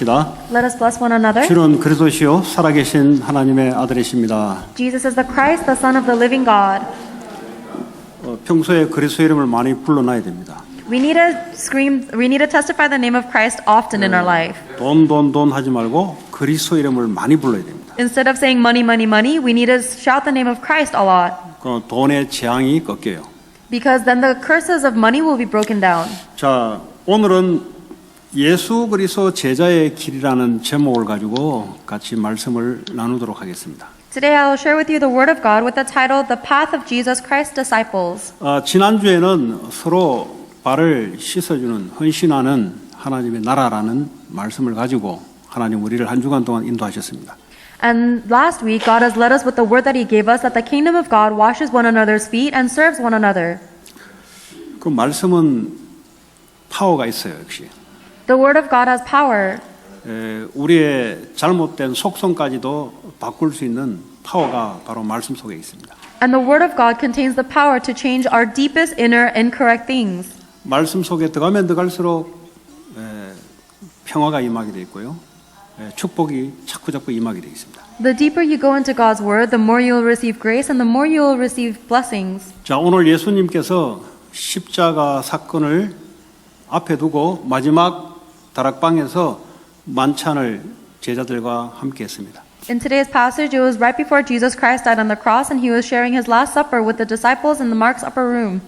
축복합시다. Let us bless one another. 주는 그리스도시요 살아계신 하나님의 아들이십니다. Jesus is the Christ, the Son of the living God. 평소에 그리스도 이름을 많이 불러놔야 됩니다. We need to testify the name of Christ often in our life. 돈 하지 말고 그리스도 이름을 많이 불러야 됩니다. Instead of saying money, money, money, we need to shout the name of Christ a lot. 그럼 돈의 재앙이 꺾여요. Because then the curses of money will be broken down. 자, 오늘은 예수 그리스도 제자의 길이라는 제목을 가지고 같이 말씀을 나누도록 하겠습니다. Today I will share with you the Word of God with the title The Path of Jesus Christ's Disciples. 지난주에는 서로 발을 씻어주는 헌신하는 하나님의 나라라는 말씀을 가지고 하나님 우리를 한 주간 동안 인도하셨습니다. And last week God has led us with the word that He gave us that the kingdom of God washes one another's feet and serves one another. 그 말씀은 파워가 있어요, 역시. The Word of God has power. 우리의 잘못된 속성까지도 바꿀 수 있는 파워가 바로 말씀 속에 있습니다. And the Word of God contains the power to change our deepest inner incorrect things. 말씀 속에 들어가면 들어갈수록 평화가 임하게 돼 있고요. 축복이 자꾸 임하게 돼 있습니다. The deeper you go into God's Word, the more you will receive grace and the more you will receive blessings. 자, 오늘 예수님께서 십자가 사건을 앞에 두고 마지막 다락방에서 만찬을 제자들과 함께 했습니다. In today's passage, it was right before Jesus Christ died on the cross and He was sharing His Last Supper with the disciples in the Mark's upper room.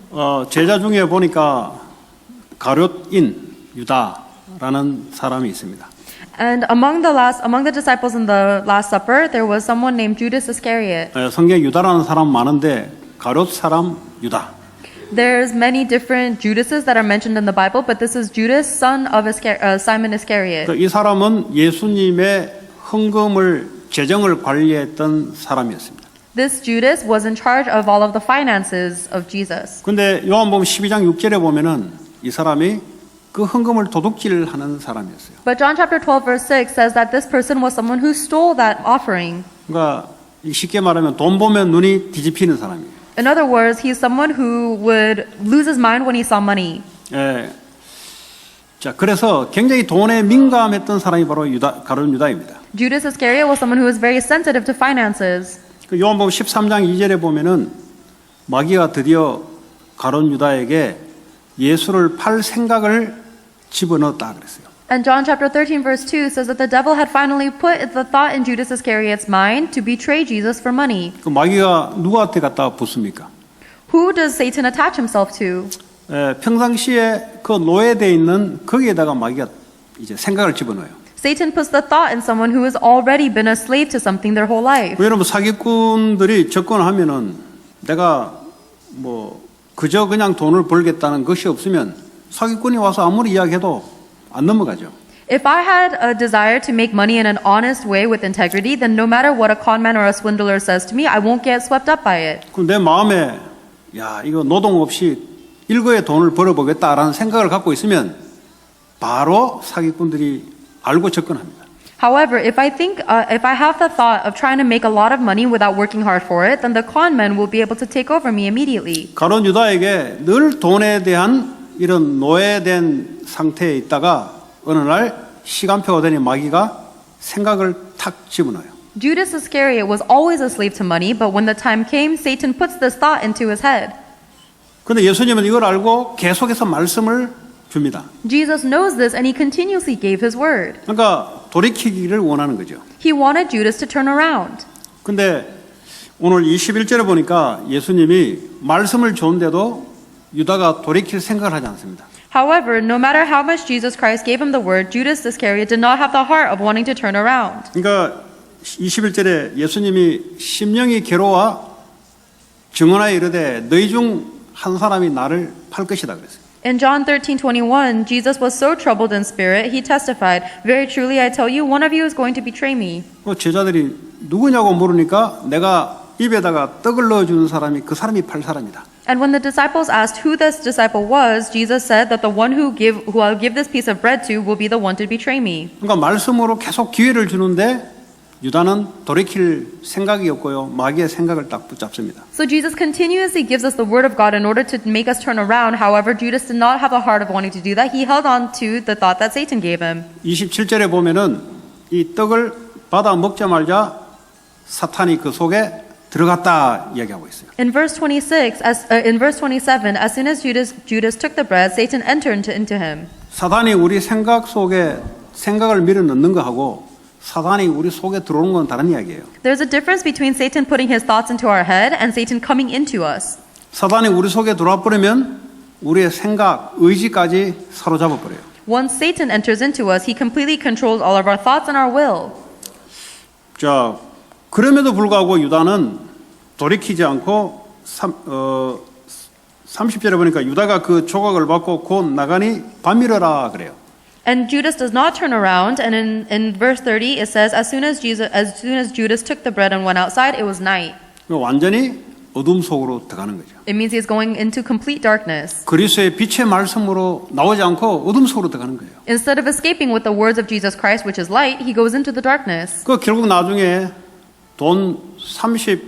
제자 중에 보니까 가룟인 유다라는 사람이 있습니다. And among the disciples in the Last Supper, there was someone named Judas Iscariot. 성경에 유다라는 사람 많은데 가룟 사람 유다. There's many different Judases that are mentioned in the Bible, but this is Judas, son of Simon Iscariot. 이 사람은 예수님의 헌금을 재정을 관리했던 사람이었습니다. This Judas was in charge of all of the finances of Jesus. 근데 요한복음 12장 6절에 보면은 이 사람이 그 헌금을 도둑질하는 사람이었어요. But John chapter 12 verse 6 says that this person was someone who stole that offering. 그러니까 쉽게 말하면 돈 보면 눈이 뒤집히는 사람이에요. In other words, he's someone who would lose his mind when he saw money. 자, 그래서 굉장히 돈에 민감했던 사람이 바로 가룟 유다입니다. Judas Iscariot was someone who was very sensitive to finances. 그 요한복음 13장 2절에 보면은 마귀가 드디어 가룟 유다에게 예수를 팔 생각을 집어넣었다 그랬어요. And John chapter 13 verse 2 says that the devil had finally put the thought in Judas Iscariot's mind to betray Jesus for money. 그 마귀가 누구한테 갖다 붙습니까? Who does Satan attach himself to? 평상시에 그 노예되어 있는 거기에다가 마귀가 이제 생각을 집어넣어요. Satan puts the thought in someone who has already been a slave to something their whole life. 여러분 사기꾼들이 접근하면은 내가 그저 그냥 돈을 벌겠다는 것이 없으면 사기꾼이 와서 아무리 이야기해도 안 넘어가죠. If I had a desire to make money in an honest way with integrity, then no matter what a conman or a swindler says to me, I won't get swept up by it. 그럼 내 마음에 이거 노동 없이 일거에 돈을 벌어보겠다라는 생각을 갖고 있으면 바로 사기꾼들이 알고 접근합니다. However, if I have the thought of trying to make a lot of money without working hard for it, then the con men will be able to take over me immediately. 가룟 유다에게 늘 돈에 대한 이런 노예된 상태에 있다가 어느 날 시간표가 되니 마귀가 생각을 탁 집어넣어요. Judas Iscariot was always a slave to money, but when the time came, Satan puts this thought into his head. 그런데 예수님은 이걸 알고 계속해서 말씀을 줍니다. Jesus knows this and He continuously gave His word. 그러니까 돌이키기를 원하는 거죠. He wanted Judas to turn around. 근데 오늘 21절에 보니까 예수님이 말씀을 줬는데도 유다가 돌이킬 생각을 하지 않습니다. However, no matter how much Jesus Christ gave him the word, Judas Iscariot did not have the heart of wanting to turn around. 그러니까 21절에 예수님이 심령이 괴로워 증언하여 이르되 너희 중 한 사람이 나를 팔 것이다 그랬어요. In John 13:21, Jesus was so troubled in spirit, He testified, "Very truly I tell you, one of you is going to betray me." 제자들이 누구냐고 물으니까 내가 입에다가 떡을 넣어주는 사람이 그 사람이 팔 사람이다. And when the disciples asked who this disciple was, Jesus said that the one who I'll give this piece of bread to will be the one to betray me. 그러니까 말씀으로 계속 기회를 주는데 유다는 돌이킬 생각이 없고요. 마귀의 생각을 딱 붙잡습니다. So Jesus continuously gives us the word of God in order to make us turn around. However, Judas did not have a heart of wanting to do that. He held on to the thought that Satan gave him. 27절에 보면은 이 떡을 받아 먹자마자 사탄이 그 속에 들어갔다 이야기하고 있어요. In verse 27, as soon as Judas took the bread, Satan entered into him. 사탄이 우리 생각 속에 생각을 밀어 넣는 거하고 사탄이 우리 속에 들어오는 건 다른 이야기예요. There's a difference between Satan putting his thoughts into our head and Satan coming into us. 사탄이 우리 속에 들어와 버리면 우리의 생각, 의지까지 사로잡아 버려요. Once Satan enters into us, he completely controls all of our thoughts and our will. 자, 그럼에도 불구하고 유다는 돌이키지 않고 30절에 보니까 유다가 그 조각을 받고 곧 나가니 밤이러라 그래요. And Judas does not turn around. And in verse 30, it says, as soon as Judas took the bread and went outside, it was night. 완전히 어둠 속으로 들어가는 거죠. It means he's going into complete darkness. 그리스도의 빛의 말씀으로 나오지 않고 어둠 속으로 들어가는 거예요. Instead of escaping with the words of Jesus Christ, which is light, he goes into the darkness. 그 결국 나중에 돈 30,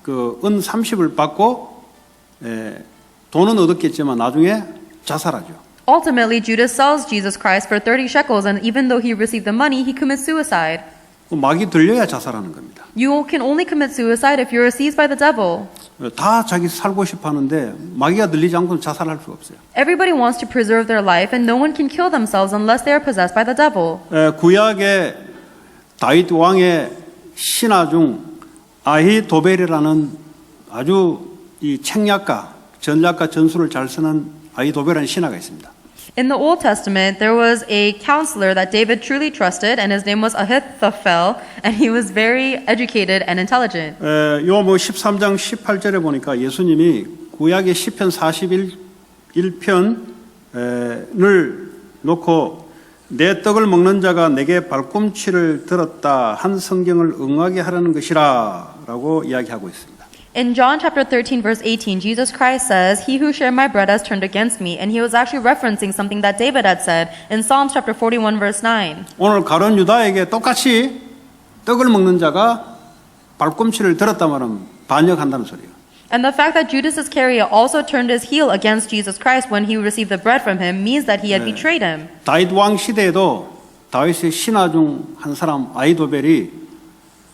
은 30을 받고 돈은 얻었겠지만 나중에 자살하죠. Ultimately, Judas sells Jesus Christ for 30 shekels, and even though he received the money, he commits suicide. 막이 들려야 자살하는 겁니다. You can only commit suicide if you're seized by the devil. 다 자기 살고 싶어 하는데 마귀가 들리지 않고는 자살할 수가 없어요. Everybody wants to preserve their life, and no one can kill themselves unless they are possessed by the devil. 구약의 다윗 왕의 신하 중 아히도벨이라는 아주 이 책략가, 전략가 전술을 잘 쓰는 아히도벨이라는 신하가 있습니다. In the Old Testament, there was a counselor that David truly trusted, and his name was Ahithophel, and he was very educated and intelligent. 요 13장 18절에 보니까 예수님이 구약의 시편 41편을 놓고 내 떡을 먹는 자가 내게 발꿈치를 들었다 한 성경을 응하게 하라는 것이라라고 이야기하고 있습니다. In John chapter 13 verse 18, Jesus Christ says, "He who shared my bread has turned against me." And he was actually referencing something that David had said in Psalms chapter 41 verse 9. 오늘 가룟 유다에게 똑같이 떡을 먹는 자가 발꿈치를 들었다 말하면 반역한다는 소리예요. And the fact that Judas Iscariot also turned his heel against Jesus Christ when he received the bread from him means that he had betrayed him. 다윗 왕 시대에도 다윗의 신하 중 한 사람 아히도벨이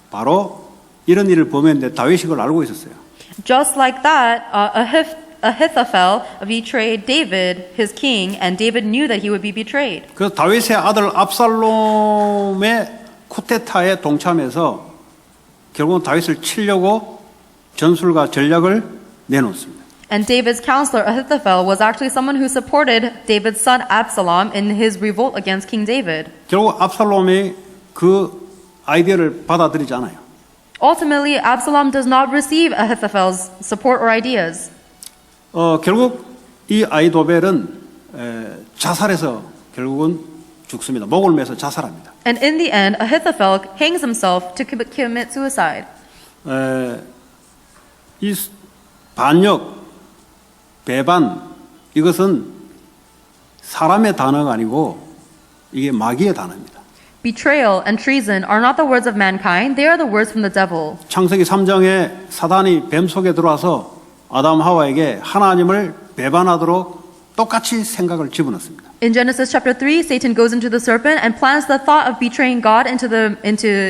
바로 이런 일을 범했는데 다윗이 그걸 알고 있었어요. Just like that, Ahithophel betrayed David, his king, and David knew that he would be betrayed. 그래서 다윗의 아들 압살롬의 쿠데타에 동참해서 결국은 다윗을 치려고 전술과 전략을 내놓습니다. And David's counselor Ahithophel was actually someone who supported David's son Absalom in his revolt against King David. 결국 압살롬이 그 아이디어를 받아들이지 않아요. Ultimately, Absalom does not receive Ahithophel's support or ideas. 결국 이 아히도벨은 자살해서 결국은 죽습니다. 목을 매서 자살합니다. And in the end, Ahithophel hangs himself to commit suicide. 이 반역, 배반 이것은 사람의 단어가 아니고 이게 마귀의 단어입니다. Betrayal and treason are not the words of mankind, they are the words from the devil. 창세기 3장에 사단이 뱀 속에 들어와서 아담 하와에게 하나님을 배반하도록 똑같이 생각을 집어넣습니다. In Genesis chapter 3, Satan goes into the serpent and plants the thought of betraying God into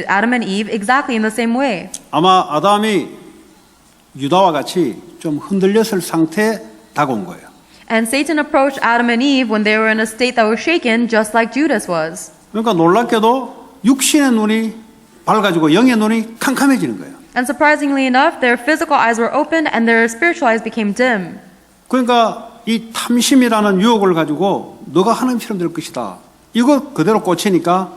Adam and Eve exactly in the same way. 아마 아담이 유다와 같이 좀 흔들렸을 상태에 다가온 거예요. And Satan approached Adam and Eve when they were in a state that was shaken, just like Judas was. 그러니까 놀랍게도 육신의 눈이 밝아지고 영의 눈이 캄캄해지는 거예요. And surprisingly enough, their physical eyes were opened and their spiritual eyes became dim. 그러니까 이 탐심이라는 유혹을 가지고 너가 하나님처럼 될 것이다. 이거 그대로 꽂히니까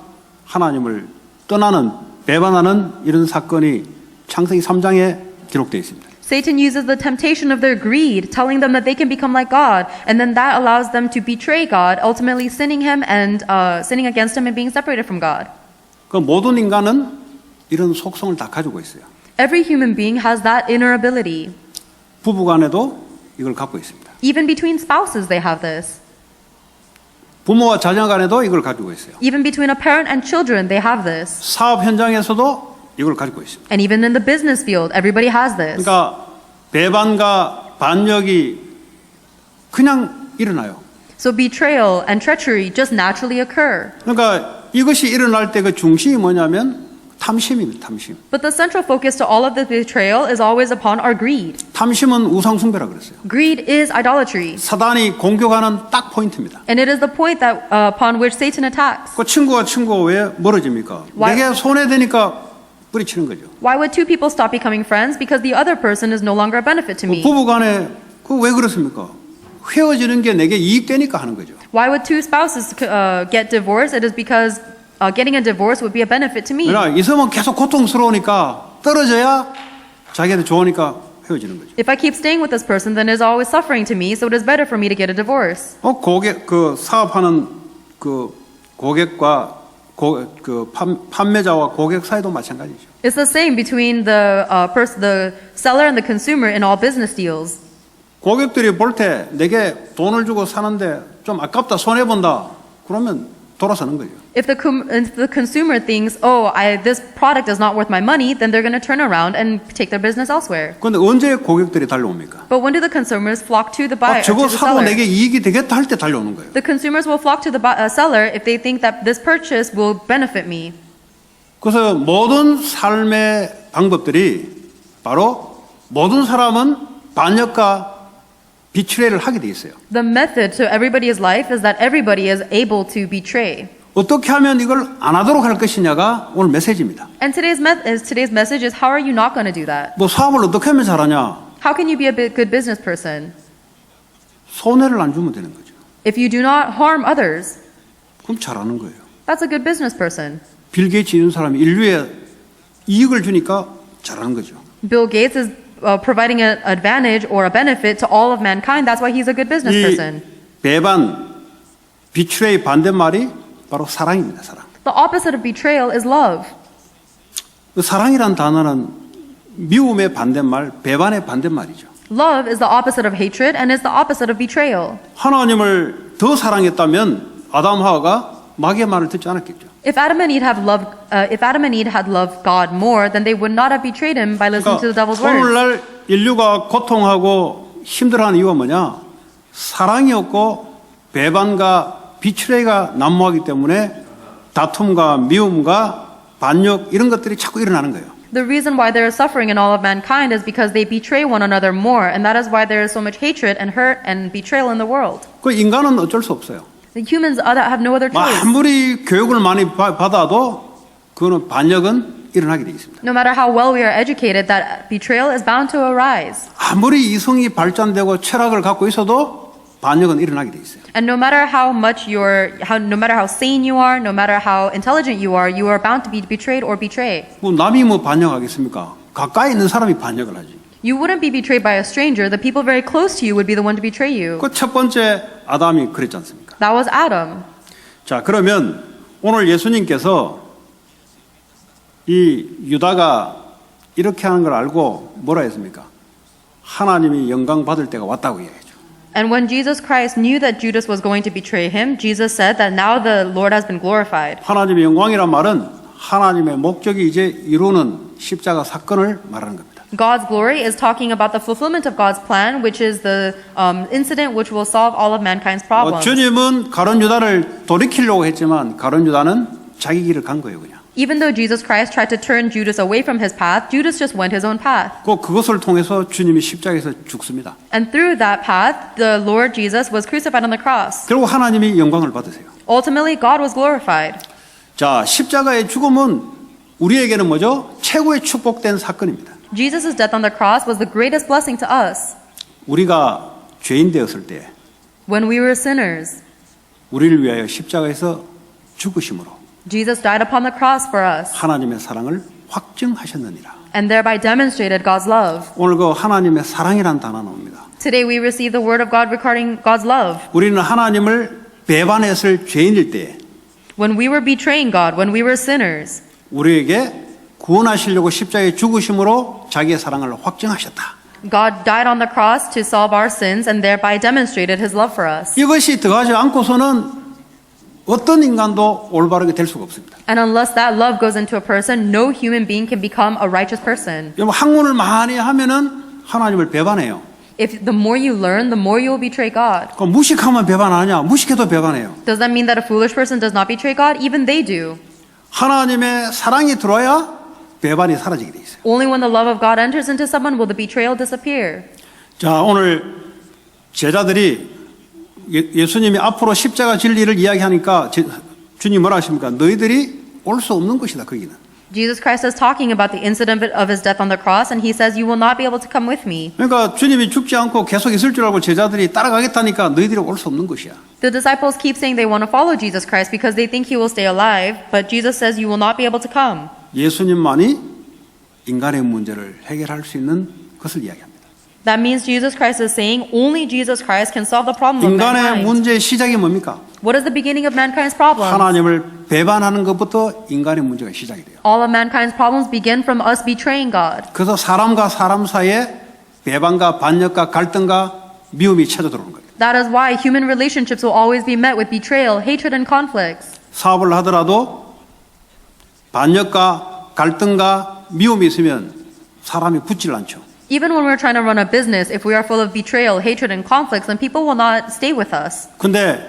하나님을 떠나는 배반하는 이런 사건이 창세기 3장에 기록되어 있습니다. Satan uses the temptation of their greed, telling them that they can become like God, and then that allows them to betray God, ultimately sinning him and sinning against him and being separated from God. 그 모든 인간은 이런 속성을 다 가지고 있어요. Every human being has that inner ability. 부부간에도 이걸 갖고 있습니다. Even between spouses, they have this. 부모와 자녀 간에도 이걸 가지고 있어요. Even between a parent and children, they have this. 사업 현장에서도 이걸 가지고 있습니다. And even in the business field, everybody has this. 그러니까 배반과 반역이 그냥 일어나요. So betrayal and treachery just naturally occur. 그러니까 이것이 일어날 때 그 중심이 뭐냐면 탐심입니다. 탐심. But the central focus to all of the betrayal is always upon our greed. 탐심은 우상숭배라 그랬어요. Greed is idolatry. 사단이 공격하는 딱 포인트입니다. And it is the point that upon which Satan attacks. 그 친구가 왜 멀어집니까? Why- 내게 손해되니까 뿌리치는 거죠. Why would two people stop becoming friends? Because the other person is no longer a benefit to me. 부부간에 왜 그렇습니까? 헤어지는 게 내게 이익되니까 하는 거죠. Why would two spouses get divorced? It is because getting a divorce would be a benefit to me. 그러나 있으면 계속 고통스러우니까 떨어져야 자기한테 좋으니까 헤어지는 거죠. If I keep staying with this person, then it is always suffering to me, so it is better for me to get a divorce. 고객 사업하는 고객과 판매자와 고객 사이도 마찬가지죠. It's the same between the seller and the consumer in all business deals. 고객들이 볼 때 내게 돈을 주고 사는데 좀 아깝다 손해 본다 그러면 돌아서는 거죠. If the consumer thinks, oh, this product is not worth my money, then they're going to turn around and take their business elsewhere. 그런데 언제 고객들이 달려옵니까? But when do the consumers flock to the buyer, to 저거 the 사도 seller? 내게 이익이 되겠다 할 때 달려오는 거예요. The consumers will flock to the seller if they think that this purchase will benefit me. 그래서 모든 삶의 방법들이 바로 모든 사람은 반역과 비추레를 하게 돼 있어요. The method to everybody's life is that everybody is able to betray. 어떻게 하면 이걸 안 하도록 할 것이냐가 오늘 메시지입니다. And today's message is, how are you not going to do that? 뭐 사업을 어떻게 하면 잘하냐? How can you be a good business person? 손해를 안 주면 되는 거죠. If you do not harm others, 그럼 잘하는 거예요. that's a good business person. 빌 게이츠 이런 사람이 인류에 이익을 주니까 잘하는 거죠. Bill Gates is providing an advantage or a benefit to all of mankind. That's why he's a good business 이 person. 배반, 비추레의 반대말이 바로 사랑입니다. 사랑. The opposite of betrayal is love. 그 사랑이란 단어는 미움의 반대말, 배반의 반대말이죠. Love is the opposite of hatred and is the opposite of betrayal. 하나님을 더 사랑했다면 아담 하와가 마귀의 말을 듣지 않았겠죠. If Adam and Eve had loved God more, then they would not have betrayed him by listening to the devil's words. 오늘날 인류가 고통하고 힘들어하는 이유가 뭐냐? 사랑이 없고 배반과 비추레가 난무하기 때문에 다툼과 미움과 반역 이런 것들이 자꾸 일어나는 거예요. The reason why there is suffering in all of mankind is because they betray one another more, and that is why there is so much hatred and hurt and betrayal in the world. 그 in간은 어쩔 수 없어요. The humans have no other choice. 아무리 교육을 많이 받아도 그거는 반역은 일어나게 돼 있습니다. No matter how well we are educated, that betrayal is bound to arise. 아무리 이성이 발전되고 철학을 갖고 있어도 반역은 일어나게 돼 있어요. And no matter how sane you are, no matter how intelligent you are bound to be betrayed or betray. 뭐 남이 뭐 반역하겠습니까? 가까이 있는 사람이 반역을 하지. You wouldn't be betrayed by a stranger. The people very close to you would be the one to betray you. 그 첫 번째 아담이 그랬지 않습니까? That was Adam. 자, 그러면 오늘 예수님께서 이 유다가 이렇게 하는 걸 알고 뭐라 했습니까? 하나님이 영광 받을 때가 왔다고 얘기했죠. And when Jesus Christ knew that Judas was going to betray him, Jesus said that now the Lord has been glorified. 하나님의 영광이란 말은 하나님의 목적이 이제 이루는 십자가 사건을 말하는 겁니다. God's glory is talking about the fulfillment of God's plan, which is the incident which will solve all of mankind's problems. 주님은 가룟 유다를 돌이키려고 했지만 가룟 유다는 자기 길을 간 거예요, 그냥. Even though Jesus Christ tried to turn Judas away from his path, Judas just went his own path. 그것을 통해서 주님이 십자가에서 죽습니다. And through that path, the Lord Jesus was crucified on the cross. 결국 하나님이 영광을 받으세요. Ultimately, God was glorified. 자, 십자가의 죽음은 우리에게는 뭐죠? 최고의 축복된 사건입니다. Jesus' death on the cross was the greatest blessing to us. 우리가 죄인 되었을 때 When we were sinners, 우리를 위하여 십자가에서 죽으심으로 Jesus died upon the cross for us 하나님의 사랑을 확증하셨느니라. and thereby demonstrated God's love. 오늘 그 하나님의 사랑이라는 단어 나옵니다. Today we receive the word of God regarding God's love. 우리는 하나님을 배반했을 죄인일 때 When we were betraying God, when we were sinners, 우리에게 구원하시려고 십자가에 죽으심으로 자기의 사랑을 확증하셨다. God died on the cross to solve our sins and thereby demonstrated his love for us. 이것이 들어가지 않고서는 어떤 인간도 올바르게 될 수가 없습니다. And unless that love goes into a person, no human being can become a righteous person. 여러분 학문을 많이 하면은 하나님을 배반해요. If the more you learn, the more you will betray God. 그 무식하면 배반하냐? 무식해도 배반해요. Does that mean that a foolish person does not betray God? Even they do. 하나님의 사랑이 들어야 배반이 사라지게 돼 있어요. Only when the love of God enters into someone will the betrayal disappear. 자, 오늘 제자들이 예수님이 앞으로 십자가 진리를 이야기하니까 주님 뭐라 하십니까? 너희들이 올 수 없는 것이다, 거기는. Jesus Christ is talking about the incident of his death on the cross, and he says, you will not be able to come with me. 그러니까 주님이 죽지 않고 계속 있을 줄 알고 제자들이 따라가겠다니까 너희들이 올 수 없는 것이야. The disciples keep saying they want to follow Jesus Christ because they think he will stay alive, but Jesus says you will not be able to come. 예수님만이 인간의 문제를 해결할 수 있는 것을 이야기합니다. That means Jesus Christ is saying only Jesus Christ can solve the problem of 인간의 mankind. 문제의 시작이 뭡니까? What is the beginning of mankind's problem? 하나님을 배반하는 것부터 인간의 문제가 시작이 돼요. All of mankind's problems begin from us betraying God. 그래서 사람과 사람 사이에 배반과 반역과 갈등과 미움이 찾아들어오는 거예요. That is why human relationships will always be met with betrayal, hatred, and conflicts. 사업을 하더라도 반역과 갈등과 미움이 있으면 사람이 붙질 않죠. Even when we're trying to run a business, if we are full of betrayal, hatred, and conflicts, then people will not stay with us. 근데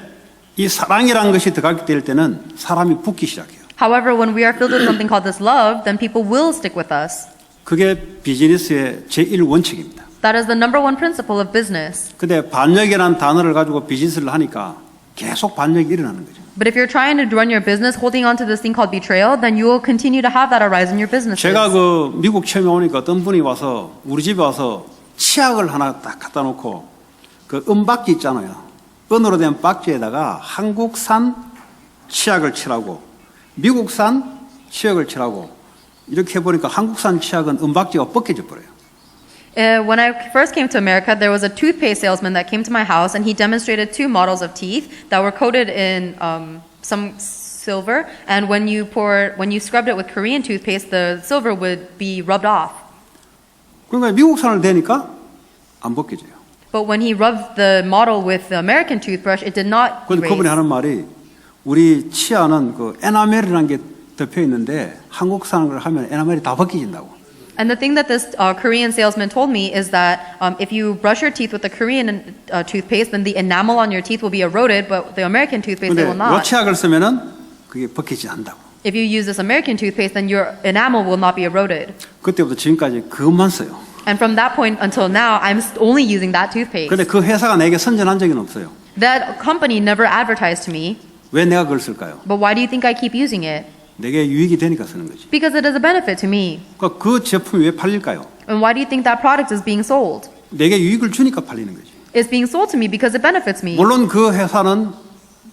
이 사랑이라는 것이 들어가게 될 때는 사람이 붙기 시작해요. However, when we are filled with something called this love, then people will stick with us. 그게 비즈니스의 제1원칙입니다. That is the number one principle of business. 근데 반역이라는 단어를 가지고 비즈니스를 하니까 계속 반역이 일어나는 거죠. But if you're trying to run your business holding on to this thing called betrayal, then you will continue to have that arise in your businesses. 제가 그 미국 처음에 오니까 어떤 분이 와서 우리 집에 와서 치약을 하나 딱 갖다 놓고 그 은박지 있잖아요. 은으로 된 박지에다가 한국산 치약을 칠하고 미국산 치약을 칠하고 이렇게 해보니까 한국산 치약은 은박지가 벗겨져 버려요. When I first came to America, there was a toothpaste salesman that came to my house, and he demonstrated two models of teeth that were coated in some silver. And when you scrubbed it with Korean toothpaste, the silver would be rubbed off. 그러니까 미국산을 대니까 안 벗겨져요. But when he rubbed the model with the American toothbrush, it did not 그런데 그분이 erase. 하는 말이 우리 치아는 그 에나멜이라는 게 덮여 있는데 한국산을 하면 에나멜이 다 벗겨진다고. And the thing that this Korean salesman told me is that if you brush your teeth with the Korean toothpaste, then the enamel on your teeth will be eroded, but the American toothpaste, they 근데 will 요 not. 치약을 쓰면은 그게 벗기지 않는다고. If you use this American toothpaste, then your enamel will not be eroded. 그때부터 지금까지 그것만 써요. And from that point until now, I'm only using that toothpaste. 근데 그 회사가 내게 선전한 적은 없어요. That company never advertised to me, 왜 내가 그걸 쓸까요? but why do you think I keep using it? 내게 유익이 되니까 쓰는 거지. Because it is a benefit to me. 그러니까 그 제품이 왜 팔릴까요? And why do you think that product is being sold? 내게 유익을 주니까 팔리는 거지. It's being sold to me because it benefits me. 물론 그 회사는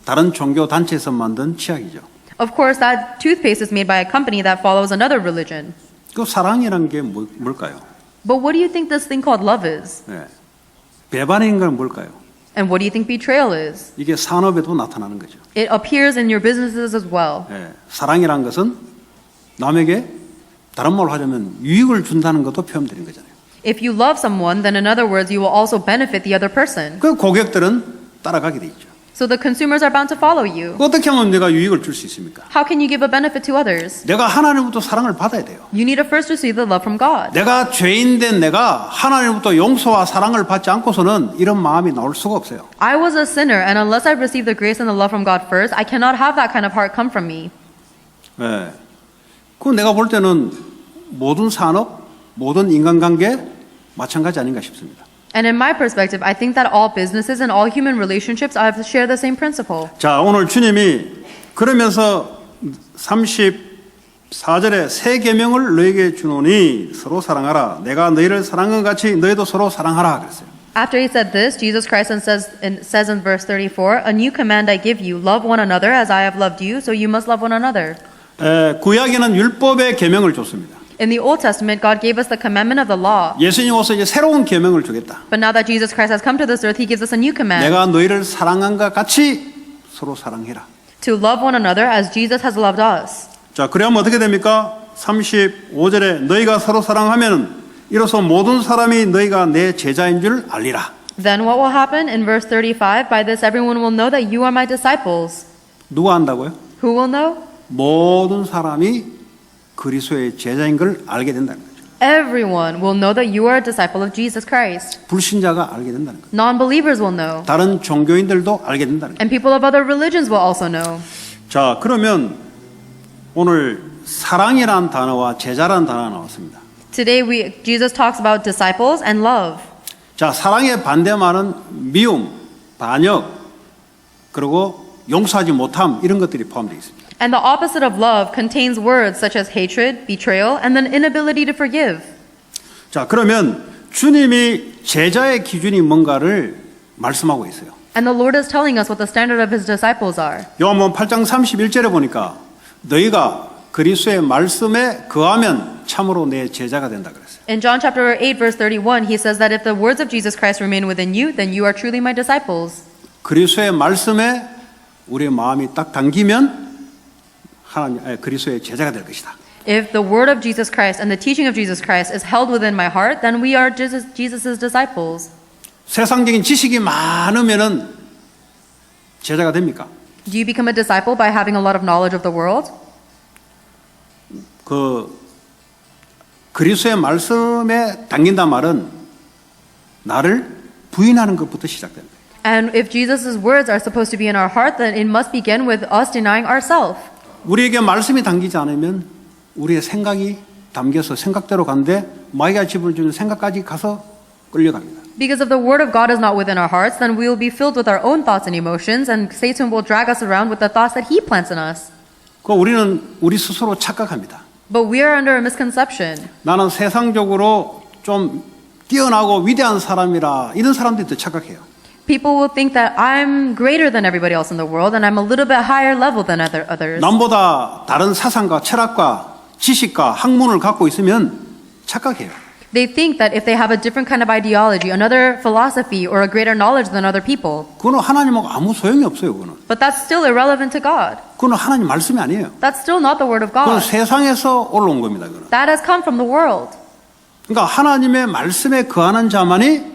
다른 종교 단체에서 만든 치약이죠. Of course, that toothpaste is made by a company that follows another religion. 그 사랑이라는 게 뭘까요? But what do you think this thing called love is? 네. 배반인 건 뭘까요? And what do you think betrayal is? 이게 산업에도 나타나는 거죠. It appears in your businesses as well. 예, 사랑이란 것은 남에게 다른 말로 하자면 유익을 준다는 것도 표현되는 거잖아요. If you love someone, then in other words, you will also benefit the other person. 그 고객들은 따라가게 돼 있죠. So the consumers are bound to follow you. 어떻게 하면 내가 유익을 줄 수 있습니까? How can you give a benefit to others? 내가 하나님부터 사랑을 받아야 돼요. You need to first receive the love from God. 내가 죄인된 내가 하나님부터 용서와 사랑을 받지 않고서는 이런 마음이 나올 수가 없어요. I was a sinner, and unless I receive the grace and the love from God first, I cannot have that kind of heart come from me. 예. 그 내가 볼 때는 모든 산업, 모든 인간관계 마찬가지 아닌가 싶습니다. And in my perspective, I think that all businesses and all human relationships share the same principle. 자, 오늘 주님이 그러면서 34절에 새 계명을 너에게 주노니 서로 사랑하라. 내가 너희를 사랑한 것 같이 너희도 서로 사랑하라 그랬어요. After he said this, Jesus Christ says in verse 34, A new command I give you, love one another as I have loved you, so you must love one another. 구약에는 율법의 계명을 줬습니다. In the Old Testament, God gave us the commandment of the law. 예수님 와서 이제 새로운 계명을 주겠다. But now that Jesus Christ has come to this earth, he gives us a new command. 내가 너희를 사랑한 것 같이 서로 사랑해라. To love one another as Jesus has loved us. 자, 그래야면 어떻게 됩니까? 35절에 너희가 서로 사랑하면 이로써 모든 사람이 너희가 내 제자인 줄 알리라. Then what will happen? In verse 35, by this everyone will know that you are my disciples. 누가 안다고요? Who will know? 모든 사람이 그리스도의 제자인 걸 알게 된다는 거죠. Everyone will know that you are a disciple of Jesus Christ. 불신자가 알게 된다는 거죠. Non-believers will know. 다른 종교인들도 알게 된다는 거죠. And people of other religions will also know. 자, 그러면 오늘 사랑이라는 단어와 제자라는 단어가 나왔습니다. Today Jesus talks about disciples and love. 자, 사랑의 반대말은 미움, 반역, 그리고 용서하지 못함 이런 것들이 포함되어 있습니다. And the opposite of love contains words such as hatred, betrayal, and an inability to forgive. 자, 그러면 주님이 제자의 기준이 뭔가를 말씀하고 있어요. And the Lord is telling us what the standard of his disciples are. 요한복음 8장 31절에 보니까 너희가 그리스도의 말씀에 거하면 참으로 내 제자가 된다 그랬어요. In John chapter 8 verse 31, he says that if the words of Jesus Christ remain within you, then you are truly my disciples. 그리스도의 말씀에 우리의 마음이 딱 담기면 그리스도의 제자가 될 것이다. If the word of Jesus Christ and the teaching of Jesus Christ is held within my heart, then we are Jesus' disciples. 세상적인 지식이 많으면은 제자가 됩니까? Do you become a disciple by having a lot of knowledge of the world? 그리스도의 말씀에 담긴단 말은 나를 부인하는 것부터 시작됩니다. And if Jesus' words are supposed to be in our heart, then it must begin with us denying ourselves. 우리에게 말씀이 담기지 않으면 우리의 생각이 담겨서 생각대로 가는데 마귀가 집을 주는 생각까지 가서 끌려갑니다. Because if the word of God is not within our hearts, then we will be filled with our own thoughts and emotions, and Satan will drag us around with the thoughts that he plants in us. 우리는 우리 스스로 착각합니다. But we are under a misconception. 나는 세상적으로 좀 뛰어나고 위대한 사람이라 이런 사람들이 더 착각해요. People will think that I'm greater than everybody else in the world and I'm a little bit higher level than others. 남보다 다른 사상과 철학과 지식과 학문을 갖고 있으면 착각해요. They think that if they have a different kind of ideology, another philosophy, or a greater knowledge than other people, 그거는 하나님하고 아무 소용이 없어요. 그거는. but that's still irrelevant to God. 그거는 하나님 말씀이 아니에요. That's still not the word of 그건 God. 세상에서 올라온 겁니다. 그거는. That has come from the world. 그러니까 하나님의 말씀에 거하는 자만이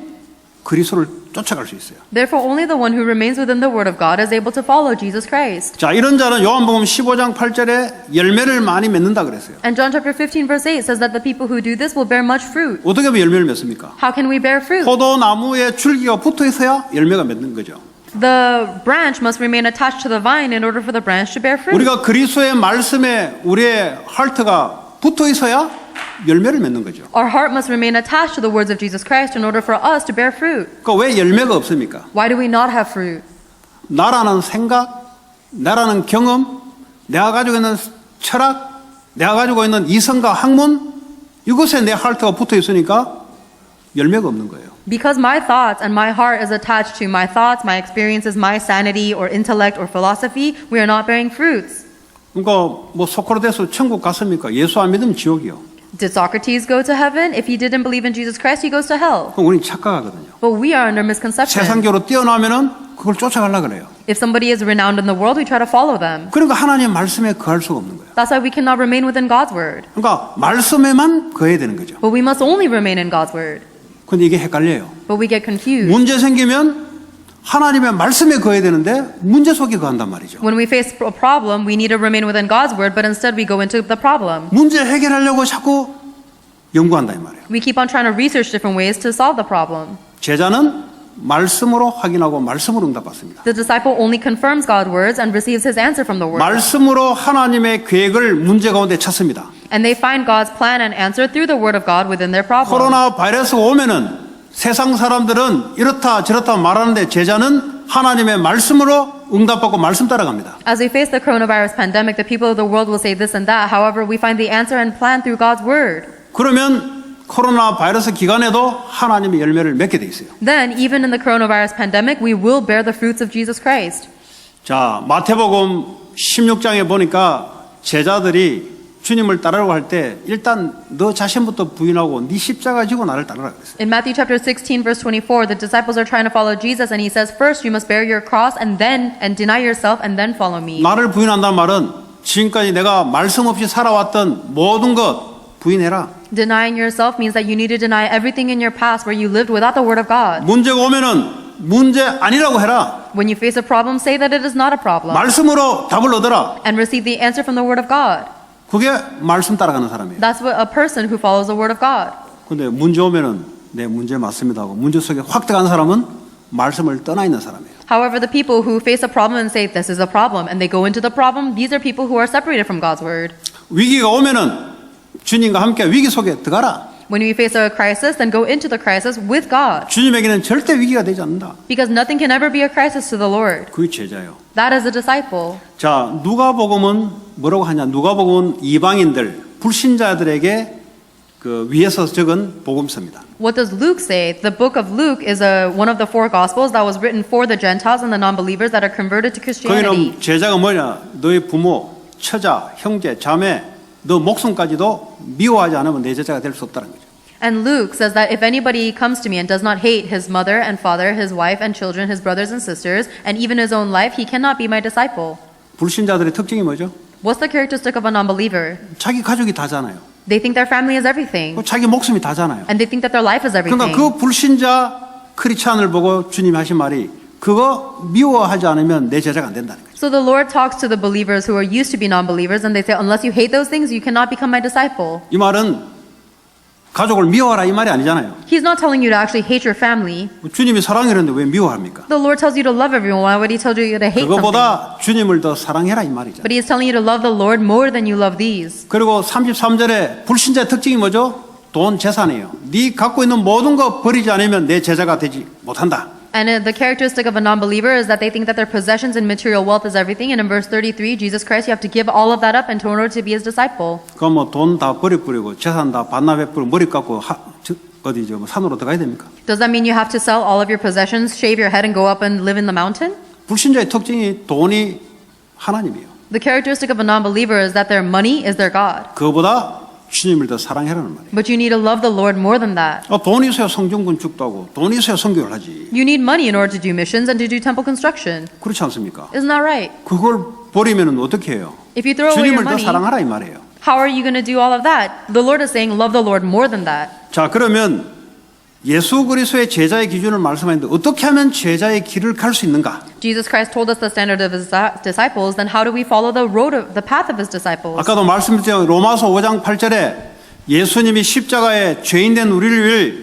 그리스도를 쫓아갈 수 있어요. Therefore, only the one who remains within the word of God is able to follow Jesus Christ. 자, 이런 자는 요한복음 15장 8절에 열매를 많이 맺는다 그랬어요. And John chapter 15 verse 8 says that the people who do this will bear much fruit. 어떻게 하면 열매를 맺습니까? How can we bear fruit? 포도나무에 줄기가 붙어 있어야 열매가 맺는 거죠. The branch must remain attached to the vine in order for the branch to bear fruit. 우리가 그리스도의 말씀에 우리의 하트가 붙어 있어야 열매를 맺는 거죠. Our heart must remain attached to the words of Jesus Christ in order for us to bear fruit. 그러니까 왜 열매가 없습니까? Why do we not have fruit? 나라는 생각, 나라는 경험, 내가 가지고 있는 철학, 내가 가지고 있는 이성과 학문 이것에 내 하트가 붙어 있으니까 열매가 없는 거예요. Because my thoughts and my heart is attached to my thoughts, my experiences, my sanity or intellect or philosophy, we are not bearing fruits. 그러니까 뭐 소크라테스 천국 갔습니까? 예수 안 믿으면 지옥이요. Did Socrates go to heaven? If he didn't believe in Jesus Christ, he goes to hell. 그럼 우리는 착각하거든요. But we are under misconception. 세상적으로 뛰어나면은 그걸 쫓아가려고 그래요. If somebody is renowned in the world, we try to follow them. 그러니까 하나님 말씀에 거할 수가 없는 거예요. That's why we cannot remain within God's word. 그러니까 말씀에만 거해야 되는 거죠. But we must only remain in God's word. 근데 이게 헷갈려요. But we get confused. 문제 생기면 하나님의 말씀에 거해야 되는데 문제 속에 거한단 말이죠. When we face a problem, we need to remain within God's word, but instead we go into the problem. 문제 해결하려고 자꾸 연구한다 이 말이에요. We keep on trying to research different ways to solve the problem. 제자는 말씀으로 확인하고 말씀으로 응답받습니다. The disciple only confirms God's words and receives his answer from the word. 말씀으로 하나님의 계획을 문제 가운데 찾습니다. And they find God's plan and answer through the word of God within their problem. 코로나 바이러스가 오면은 세상 사람들은 이렇다 저렇다 말하는데 제자는 하나님의 말씀으로 응답받고 말씀 따라갑니다. As we face the coronavirus pandemic, the people of the world will say this and that. However, we find the answer and plan through God's word. 그러면 코로나 바이러스 기간에도 하나님의 열매를 맺게 돼 있어요. Then, even in the coronavirus pandemic, we will bear the fruits of Jesus Christ. 자, 마태복음 16장에 보니까 제자들이 주님을 따르려고 할 때 일단 너 자신부터 부인하고 네 십자가 지고 나를 따르라 그랬어요. In Matthew chapter 16 verse 24, the disciples are trying to follow Jesus and he says, first you must bear your cross and deny yourself and then follow me. 나를 부인한다는 말은 지금까지 내가 말씀 없이 살아왔던 모든 것 부인해라. Denying yourself means that you need to deny everything in your past where you lived without the word of God. 문제가 오면은 문제 아니라고 해라. When you face a problem, say that it is not a problem. 말씀으로 답을 얻어라. And receive the answer from the Word of God. 그게 말씀 따라가는 사람이에요. That's what a person who follows the Word of God. 근데 문제 오면은 네, 문제 맞습니다 하고 문제 속에 확 들어간 사람은 말씀을 떠나 있는 사람이에요. However, the people who face a problem and say this is a problem and they go into the problem, these are people who are separated from God's Word. 위기가 오면은 주님과 함께 위기 속에 들어가라. When we face a crisis, then go into the crisis with God. 주님에게는 절대 위기가 되지 않는다. Because nothing can ever be a crisis to the Lord. 그게 제자예요. That is a disciple. 자, 누가복음은 뭐라고 하냐? 누가복음은 이방인들, 불신자들에게 그 위에서 적은 복음서입니다. What does Luke say? The book of Luke is one of the four Gospels that was written for the Gentiles and the non-believers that are converted to Christianity. 거기는 제자가 뭐냐? 너의 부모, 처자, 형제, 자매, 너 목숨까지도 미워하지 않으면 내 제자가 될 수 없다는 거죠. And Luke says that if anybody comes to me and does not hate his mother and father, his wife and children, his brothers and sisters, and even his own life, he cannot be my disciple. 불신자들의 특징이 뭐죠? What's the characteristic of a non-believer? 자기 가족이 다잖아요. They think their family is everything. 자기 목숨이 다잖아요. And they think that their life is everything. 그러니까 그 불신자 크리스찬을 보고 주님이 하신 말이 그거 미워하지 않으면 내 제자가 안 된다는 거죠. So the Lord talks to the believers who are used to be non-believers and they say, unless you hate those things, you cannot become my disciple. 이 말은 가족을 미워하라 이 말이 아니잖아요. He's not telling you to actually hate your family. 주님이 사랑이라는데 왜 미워합니까? The Lord tells you to love everyone. Why would he tell you to hate something? 그거보다 주님을 더 사랑해라 이 말이죠. But he is telling you to love the Lord more than you love these. 그리고 33절에 불신자의 특징이 뭐죠? 돈, 재산이에요. 네 갖고 있는 모든 거 버리지 않으면 내 제자가 되지 못한다. And the characteristic of a non-believer is that they think that their possessions and material wealth is everything. And in verse 33, Jesus Christ, you have to give all of that up in order to be his disciple. 그럼 뭐 돈 다 버리고 재산 다 반납해버리고 머리 깎고 어디 뭐 산으로 들어가야 됩니까? Does that mean you have to sell all of your possessions, shave your head, and go up and live in the mountain? 불신자의 특징이 돈이 하나님이에요. The characteristic of a non-believer is that their money is their God. 그거보다 주님을 더 사랑해라는 말이에요. But you need to love the Lord more than that. 돈이 있어야 성전 건축도 하고 돈이 있어야 선교를 하지. You need money in order to do missions and to do temple construction. 그렇지 않습니까? Isn't that right? 그걸 버리면 어떻게 해요? If you throw away your 주님을 더 money, 사랑하라 이 말이에요. how are you going to do all of that? The Lord is saying, love the Lord more than that. 자, 그러면 예수 그리스도의 제자의 기준을 말씀하는데 어떻게 하면 제자의 길을 갈 수 있는가? Jesus Christ told us the standard of his disciples, then how do we follow the path of his disciples? 아까도 말씀드렸지만 로마서 5장 8절에 예수님이 십자가에 죄인된 우리를 위해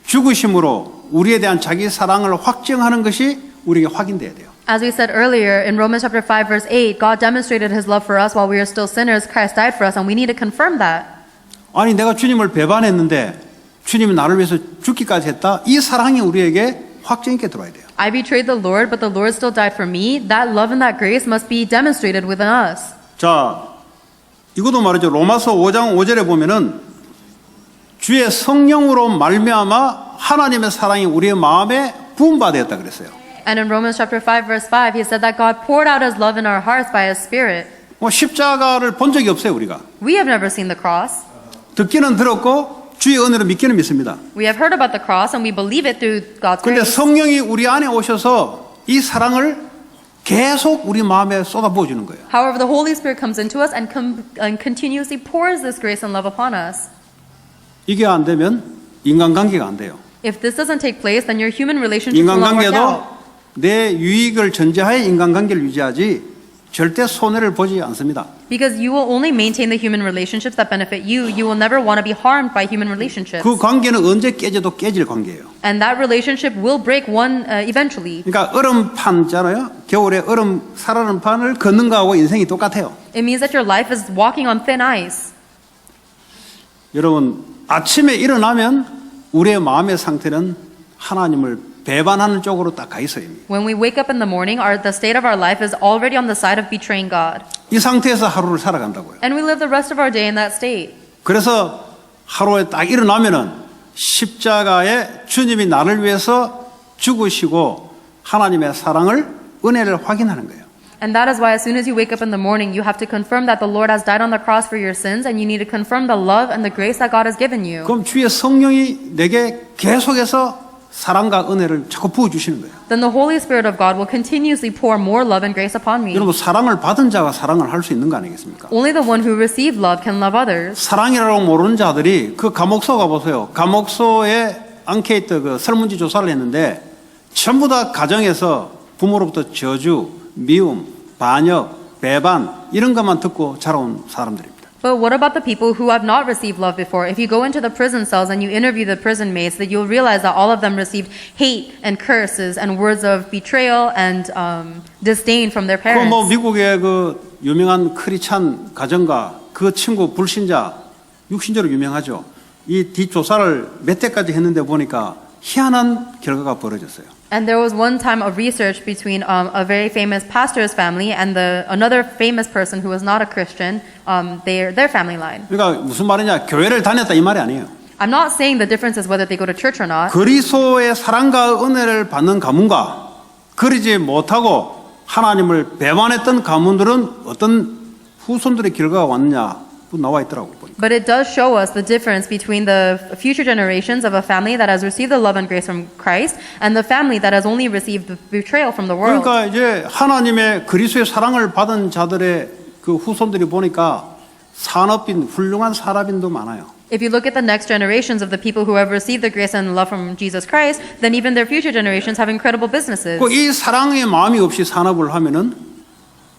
죽으심으로 우리에 대한 자기 사랑을 확증하는 것이 우리에게 확인돼야 돼요. As we said earlier, in Romans chapter 5, verse 8, God demonstrated his love for us while we are still sinners. Christ died for us, and we need to confirm that. 아니 내가 주님을 배반했는데 주님이 나를 위해서 죽기까지 했다. 이 사랑이 우리에게 확증 있게 들어와야 돼요. I betrayed the Lord, but the Lord still died for me. That love and that grace must be demonstrated within us. 자, 이것도 말이죠. 로마서 5장 5절에 보면은 주의 성령으로 말미암아 하나님의 사랑이 우리의 마음에 부음받았다 그랬어요. And in Romans chapter 5, verse 5, he said that God poured out his love in our hearts by his Spirit. 뭐 십자가를 본 적이 없어요, 우리가. We have never seen the cross. 듣기는 들었고 주의 은혜로 믿기는 믿습니다. We have heard about the cross and we believe it through God's 그런데 grace. 성령이 우리 안에 오셔서 이 사랑을 계속 우리 마음에 쏟아부어 주는 거예요. However, the Holy Spirit comes into us and continuously pours this grace and love upon us. 이게 안 되면 인간관계가 안 돼요. If this doesn't take place, then your human relationships will not work out. 인간관계도 내 유익을 전제하에 인간관계를 유지하지 절대 손해를 보지 않습니다. Because you will only maintain the human relationships that benefit you. You will never want to be harmed by human relationships. 그 관계는 언제 깨져도 깨질 관계예요. And that relationship will break one eventually. 그러니까 얼음판 있잖아요. 겨울에 얼음 살아있는 판을 걷는 거하고 인생이 똑같아요. It means that your life is walking on thin ice. 여러분 아침에 일어나면 우리의 마음의 상태는 하나님을 배반하는 쪽으로 딱 가 있어요. When we wake up in the morning, the state of our life is already on the side of betraying God. 이 상태에서 하루를 살아간다고요. And we live the rest of our day in that state. 그래서 하루에 딱 일어나면은 십자가에 주님이 나를 위해서 죽으시고 하나님의 사랑을 은혜를 확인하는 거예요. And that is why as soon as you wake up in the morning, you have to confirm that the Lord has died on the cross for your sins, and you need to confirm the love and the grace that God has given you. 그럼 주의 성령이 내게 계속해서 사랑과 은혜를 자꾸 부어주시는 거예요. Then the Holy Spirit of God will continuously pour more love and grace upon me. 여러분 사랑을 받은 자가 사랑을 할 수 있는 거 아니겠습니까? Only the one who received love can love others. 사랑이라고 모르는 자들이 그 감옥소 가보세요. 감옥소에 앙케이트 그 설문지 조사를 했는데 전부 다 가정에서 부모로부터 저주, 미움, 반역, 배반 이런 것만 듣고 자라온 사람들입니다. But what about the people who have not received love before? If you go into the prison cells and you interview the prison mates, that you'll realize that all of them received hate and curses and words of betrayal and disdain from their parents. 뭐 미국의 그 유명한 크리스찬 가정가 그 친구 불신자 육신적으로 유명하죠. 이 뒷조사를 몇 대까지 했는데 보니까 희한한 결과가 벌어졌어요. And there was one time of research between a very famous pastor's family and another famous person who was not a Christian, their family line. 그러니까 무슨 말이냐? 교회를 다녔다 이 말이 아니에요. I'm not saying the difference is whether they go to church or not. 그리스도의 사랑과 은혜를 받는 가문과 그러지 못하고 하나님을 배반했던 가문들은 어떤 후손들의 결과가 왔느냐 나와 있더라고요. But it does show us the difference between the future generations of a family that has received the love and grace from Christ and the family that has only received the betrayal from the world. 그러니까 이제 하나님의 그리스도의 사랑을 받은 자들의 그 후손들이 보니까 산업인 훌륭한 산업인도 많아요. If you look at the next generations of the people who have received the grace and love from Jesus Christ, then even their future generations have incredible businesses. 이 사랑의 마음이 없이 산업을 하면은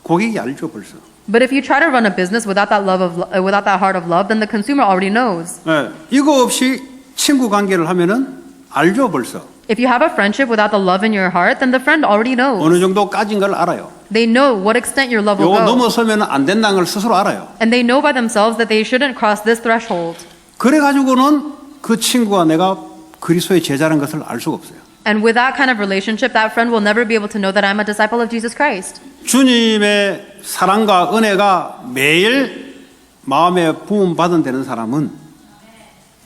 고객이 알죠 벌써. But if you try to run a business without that without that heart of love, then the consumer already knows. 네, 이거 없이 친구 관계를 하면은 알죠 벌써. If you have a friendship without the love in your heart, then the friend already knows. 어느 정도까진 걸 알아요. They know what extent your love will 요거 go. 넘어서면 안 된다는 걸 스스로 알아요. And they know by themselves that they shouldn't cross this threshold. 그래가지고는 그 친구가 내가 그리스도의 제자라는 것을 알 수가 없어요. And with that kind of relationship, that friend will never be able to know that I'm a disciple of Jesus Christ. 주님의 사랑과 은혜가 매일 마음에 부음받은 되는 사람은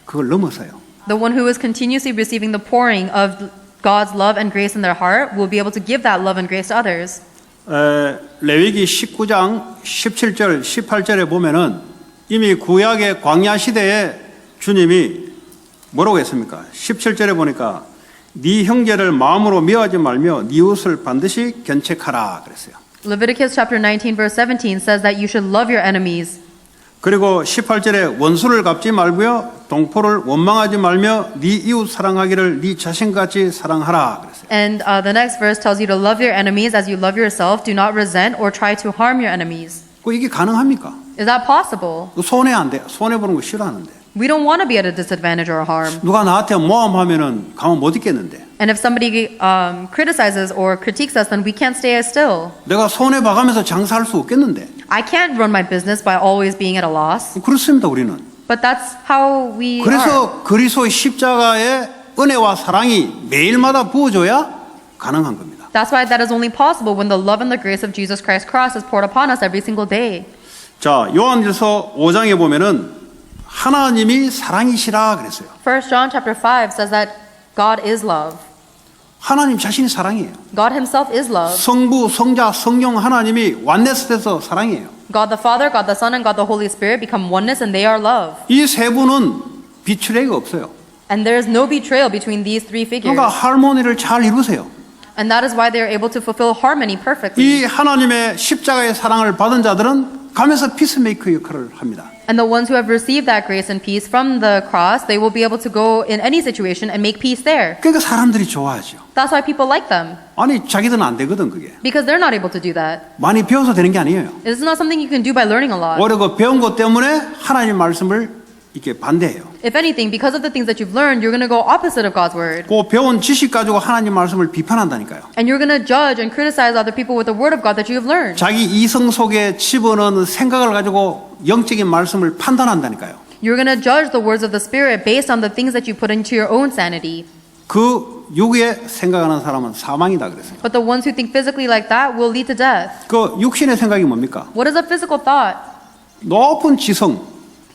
그걸 넘어서요. The one who is continuously receiving the pouring of God's love and grace in their heart will be able to give that love and grace to others. 레위기 19장 17절 18절에 보면은 이미 구약의 광야 시대에 주님이 뭐라고 했습니까? 17절에 보니까 네 형제를 마음으로 미워하지 말며 네 이웃을 반드시 견책하라 그랬어요. Leviticus chapter 19 verse 17 says that you should love your enemies. 그리고 18절에 원수를 갚지 말고요 동포를 원망하지 말며 네 이웃 사랑하기를 네 자신같이 사랑하라 그랬어요. And the next verse tells you to love your enemies as you love yourself. Do not resent or try to harm your enemies. 이게 가능합니까? Is that possible? 손해 안 돼. 손해 보는 거 싫어하는데. We don't want to be at a disadvantage or harm. 누가 나한테 모함하면은 가만 못 있겠는데. And if somebody criticizes or critiques us, then we can't stay as still. 내가 손해 봐가면서 장사할 수 없겠는데. I can't run my business by always being at a loss. 그렇습니다, 우리는. But that's how we are. 그래서 그리스도의 십자가의 은혜와 사랑이 매일마다 부어줘야 가능한 겁니다. That's why that is only possible when the love and the grace of Jesus Christ's cross is poured upon us every single day. 자, 요한일서 5장에 보면은 하나님이 사랑이시라 그랬어요. 1 John chapter 5 says that God is love. 하나님 자신이 사랑이에요. God himself is love. 성부, 성자, 성령 하나님이 완네스돼서 사랑이에요. God the Father, God the Son, and God the Holy Spirit become oneness and they are love. 이 세 분은 비추례가 없어요. And there is no betrayal between these three figures. 그러니까 하모니를 잘 이루세요. And that is why they are able to fulfill harmony perfectly. 이 하나님의 십자가의 사랑을 받은 자들은 가면서 피스메이커 역할을 합니다. And the ones who have received that grace and peace from the cross, they will be able to go in any situation and make peace there. 그러니까 사람들이 좋아하죠. That's why people like them. 아니 자기들은 안 되거든 그게. Because they're not able to do that. 많이 배워서 되는 게 아니에요. This is not something you can do by learning a lot. 오히려 그 배운 것 때문에 하나님 말씀을 이렇게 반대해요. If anything, because of the things that you've learned, you're going to go opposite of God's word. 그 배운 지식 가지고 하나님 말씀을 비판한다니까요. And you're going to judge and criticize other people with the word of God that you have learned. 자기 이성 속에 집어넣은 생각을 가지고 영적인 말씀을 판단한다니까요. You're going to judge the words of the Spirit based on the things that you put into your own sanity. 그 육에 생각하는 사람은 사망이다 그랬어요. But the ones who think physically like that will lead to death. 그 육신의 생각이 뭡니까? What is a physical thought? 높은 지성,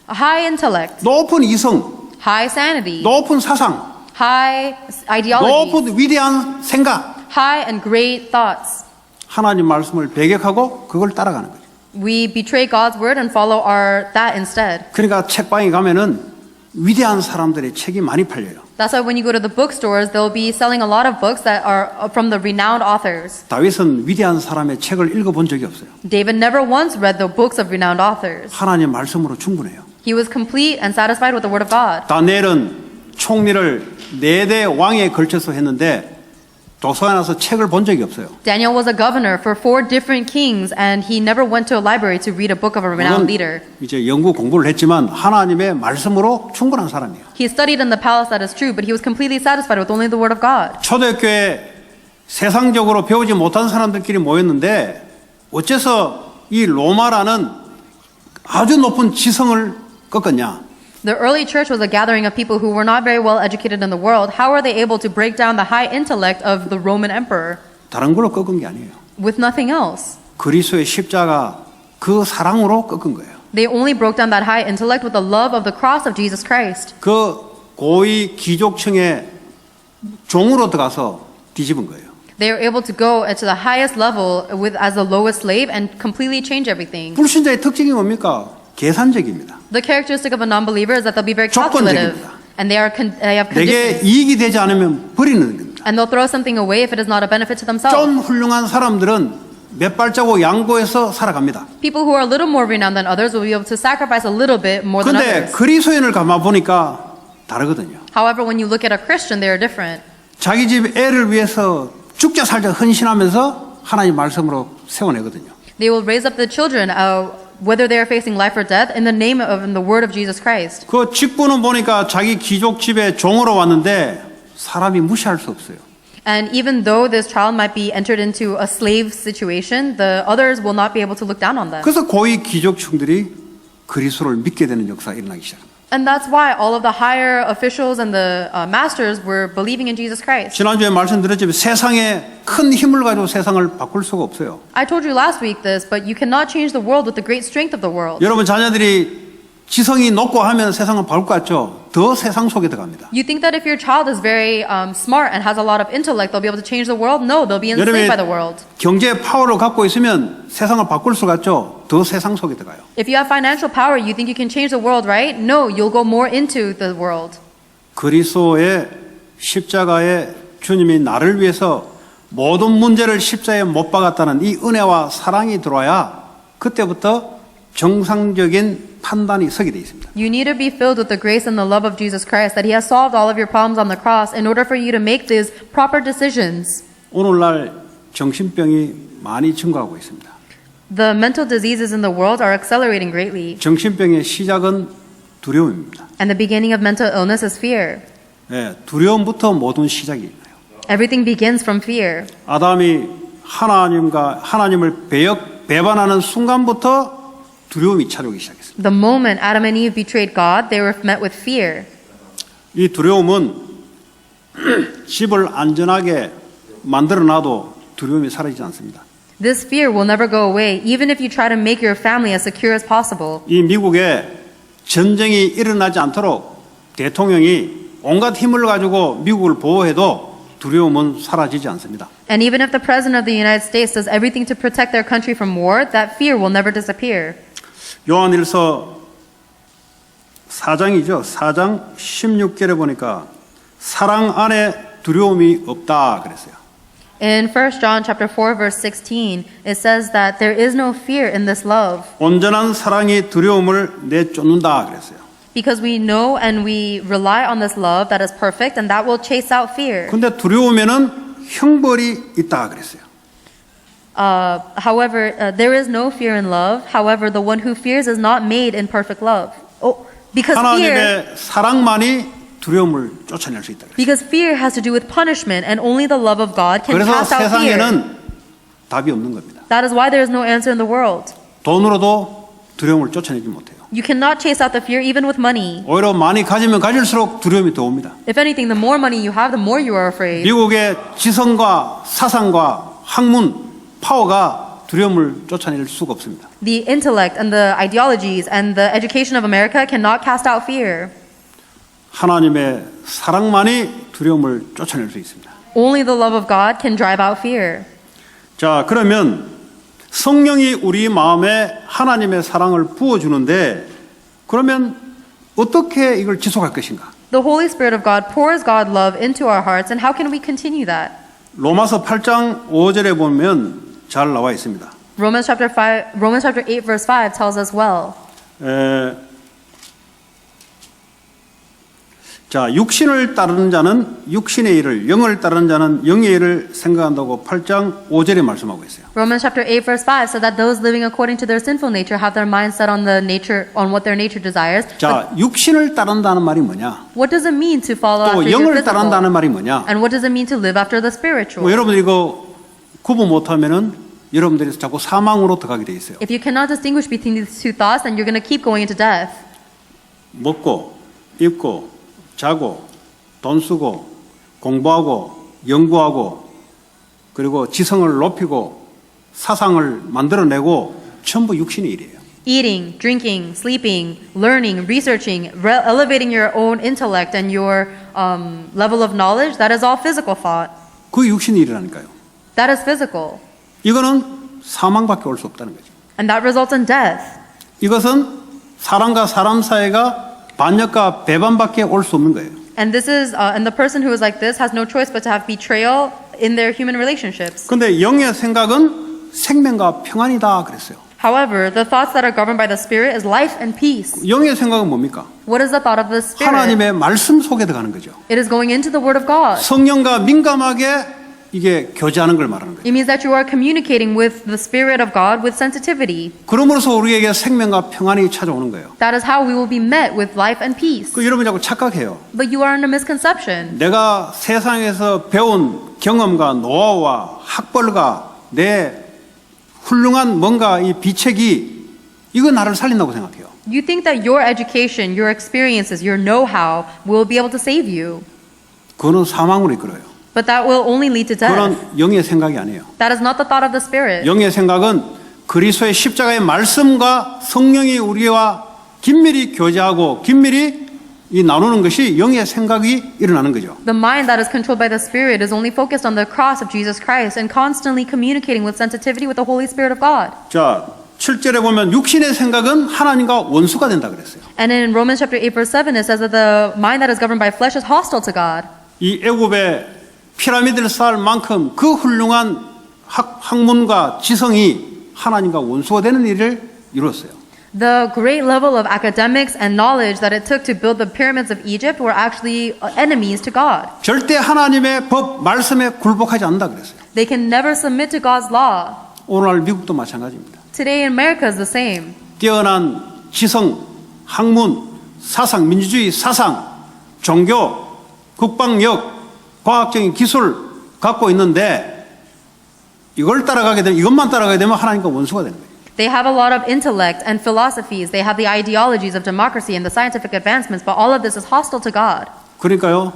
A high intellect, 높은 이성, high sanity, 높은 사상, high ideology, 높은 위대한 생각. high and great thoughts. 하나님 말씀을 배격하고 그걸 따라가는 거죠. We betray God's word and follow that instead. 그러니까 책방에 가면은 위대한 사람들의 책이 많이 팔려요. That's why when you go to the bookstores, they'll be selling a lot of books that are from the renowned authors. 다윗은 위대한 사람의 책을 읽어본 적이 없어요. David never once read the books of renowned authors. 하나님 말씀으로 충분해요. He was complete and satisfied with the word of God. 다니엘은 총리를 4대 왕에 걸쳐서 했는데 도서관에서 책을 본 적이 없어요. Daniel was a governor for 4 different kings, and he never went to a library to read a book of a renowned leader. 이제 연구 공부를 했지만 하나님의 말씀으로 충분한 사람이에요. He studied in the palace, that is true, but he was completely satisfied with only the word of God. 초대교회 세상적으로 배우지 못한 사람들끼리 모였는데 어째서 이 로마라는 아주 높은 지성을 꺾었냐? The early church was a gathering of people who were not very well educated in the world. How are they able to break down the high intellect of the Roman emperor 다른 걸로 꺾은 게 아니에요. with nothing else? 그리스도의 십자가 그 사랑으로 꺾은 거예요. They only broke down that high intellect with the love of the cross of Jesus Christ. 그 고위 귀족층의 종으로 들어가서 뒤집은 거예요. They were able to go to the highest level with as the lowest slave and completely change everything. 불신자의 특징이 뭡니까? 계산적입니다. The characteristic of a non-believer is that they'll be very calculative, 조건적입니다. and they have 내게 conditions, 이익이 되지 않으면 버리는 겁니다. and they'll throw something away if it is not a benefit to themselves. 좀 훌륭한 사람들은 몇 발자국 양보해서 살아갑니다. People who are a little more renowned than others will be able to sacrifice a little bit more than 그런데 others. 그리스도인을 가만 보니까 다르거든요. However, when you look at a Christian, they are different. 자기 집 애를 위해서 죽자 살자 헌신하면서 하나님 말씀으로 세워내거든요. They will raise up the children, whether they are facing life or death, in the name of in the word of Jesus Christ. 그 직분은 보니까 자기 귀족 집에 종으로 왔는데 사람이 무시할 수 없어요. And even though this child might be entered into a slave situation, the others will not be able to look down on them. 그래서 고위 귀족층들이 그리스도를 믿게 되는 역사가 일어나기 시작합니다. And that's why all of the higher officials and the masters were believing in Jesus Christ. 지난주에 말씀드렸지만 세상에 큰 힘을 가지고 세상을 바꿀 수가 없어요. I told you last week this, but you cannot change the world with the great strength of the world. 여러분 자녀들이 지성이 높고 하면 세상을 바꿀 것 같죠? 더 세상 속에 들어갑니다. You think that if your child is very smart and has a lot of intellect, they'll be able to change the world? No, they'll be enslaved by the world. 경제 파워를 갖고 있으면 세상을 바꿀 수 같죠? 더 세상 속에 들어가요. If you have financial power, you think you can change the world, right? No, you'll go more into the world. 그리스도의 십자가에 주님이 나를 위해서 모든 문제를 십자가에 못 박았다는 이 은혜와 사랑이 들어와야 그때부터 정상적인 판단이 서게 돼 있습니다. You need to be filled with the grace and the love of Jesus Christ, that He has solved all of your problems on the cross in order for you to make these proper decisions. 오늘날 정신병이 많이 증가하고 있습니다. The mental diseases in the world are accelerating greatly, 정신병의 시작은 두려움입니다. and the beginning of mental illness is fear. 예, 두려움부터 모든 시작이 있나요? Everything begins from fear. 아담이 하나님을 배반하는 순간부터 두려움이 찾아오기 시작했습니다. The moment Adam and Eve betrayed God, they were met with fear. 이 두려움은 집을 안전하게 만들어놔도 두려움이 사라지지 않습니다. This fear will never go away, even if you try to make your family as secure as possible. 이 미국에 전쟁이 일어나지 않도록 대통령이 온갖 힘을 가지고 미국을 보호해도 두려움은 사라지지 않습니다. And even if the president of the United States does everything to protect their country from war, that fear will never disappear. 요한일서 4장이죠. 4장 16절에 보니까 사랑 안에 두려움이 없다 그랬어요. In 1 John chapter 4 verse 16, it says that there is no fear in this love, 온전한 사랑이 두려움을 내쫓는다 그랬어요. because we know and we rely on this love that is perfect and that will chase out fear. 근데 두려움에는 형벌이 있다 그랬어요. However, there is no fear in love. However, the one who fears is not made in perfect love. Oh, because fear 하나님의 사랑만이 두려움을 쫓아낼 수 있다 그랬어요. Because fear has to do with punishment, and only the love of God can 그래서 cast out fear. 세상에는 답이 없는 겁니다. That is why there is no answer in the world. 돈으로도 두려움을 쫓아내지 못해요. You cannot chase out the fear even with money. 오히려 많이 가지면 가질수록 두려움이 더 옵니다. If anything, the more money you have, the more you are afraid. 미국의 지성과 사상과 학문, 파워가 두려움을 쫓아낼 수가 없습니다. The intellect and the ideologies and the education of America cannot cast out fear. 하나님의 사랑만이 두려움을 쫓아낼 수 있습니다. Only the love of God can drive out fear. 자, 그러면 성령이 우리 마음에 하나님의 사랑을 부어주는데 그러면 어떻게 이걸 지속할 것인가? The Holy Spirit of God pours God love into our hearts, and how can we continue that? 로마서 8장 5절에 보면 잘 나와 있습니다. Romans chapter 8 verse 5 tells us well. 자, 육신을 따르는 자는 육신의 일을, 영을 따르는 자는 영의 일을 생각한다고 8장 5절에 말씀하고 있어요. Romans chapter 8 verse 5 said that those living according to their sinful nature have their mind set on what their nature desires. 자, 육신을 따른다는 말이 뭐냐? What does it mean to follow 또 after your 영을 physical? 따른다는 말이 뭐냐? And what does it mean to live after the spiritual? 뭐 여러분 이거 구분 못하면은 여러분들이 자꾸 사망으로 들어가게 돼 있어요. If you cannot distinguish between these two thoughts, then you're going to keep going into death. 먹고 입고 자고 돈 쓰고 공부하고 연구하고 그리고 지성을 높이고 사상을 만들어내고 전부 육신의 일이에요. Eating, drinking, sleeping, learning, researching, elevating your own intellect and your level of knowledge, that is all physical thought. 그 육신의 일이라니까요. That is physical. 이거는 사망밖에 올 수 없다는 거죠. And that results in death. 이것은 사람과 사람 사이가 반역과 배반밖에 올 수 없는 거예요. And this is, and the person who is like this has no choice but to have betrayal in their human relationships. 그런데 영의 생각은 생명과 평안이다 그랬어요. However, the thoughts that are governed by the Spirit is life and peace. 영의 생각은 뭡니까? What is the thought of the Spirit? 하나님의 말씀 속에 들어가는 거죠. It is going into the Word of God. 성령과 민감하게 이게 교제하는 걸 말하는 거예요. It means that you are communicating with the Spirit of God with sensitivity. 그러므로서 우리에게 생명과 평안이 찾아오는 거예요. That is how we will be met with life and peace. 그 여러분 자꾸 착각해요. But you are in a misconception. 내가 세상에서 배운 경험과 노하우와 학벌과 내 훌륭한 뭔가 이 비책이 이거 나를 살린다고 생각해요. You think that your education, your experiences, your know-how will be able to save you. 그거는 사망으로 이끌어요. But that will only lead to death. 그건 영의 생각이 아니에요. That is not the thought of the Spirit. 영의 생각은 그리스도의 십자가의 말씀과 성령이 우리와 긴밀히 교제하고 긴밀히 이 나누는 것이 영의 생각이 일어나는 거죠. The mind that is controlled by the Spirit is only focused on the cross of Jesus Christ and constantly communicating with sensitivity with the Holy Spirit of God. 자, 7절에 보면 육신의 생각은 하나님과 원수가 된다 그랬어요. And in Romans chapter 8 verse 7 it says that the mind that is governed by flesh is hostile to God. 이 애굽의 피라미드를 쌓을 만큼 그 훌륭한 학문과 지성이 하나님과 원수가 되는 일을 이루었어요. The great level of academics and knowledge that it took to build the pyramids of Egypt were actually enemies to God. 절대 하나님의 법 말씀에 굴복하지 않는다 그랬어요. They can never submit to God's law. 오늘날 미국도 마찬가지입니다. Today in America is the same. 뛰어난 지성, 학문, 사상, 민주주의 사상, 종교, 국방력, 과학적인 기술 갖고 있는데 이걸 따라가게 되면 이것만 따라가게 되면 하나님과 원수가 되는 거예요. They have a lot of intellect and philosophies. They have the ideologies of democracy and the scientific advancements, but all of this is hostile to God. 그러니까요,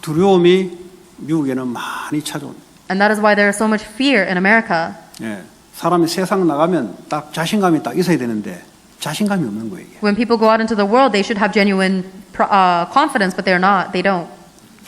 두려움이 미국에는 많이 찾아옵니다. And that is why there is so much fear in America. 예, 사람이 세상 나가면 딱 자신감이 딱 있어야 되는데 자신감이 없는 거예요. 이게. When people go out into the world, they should have genuine confidence, but they're not. They don't.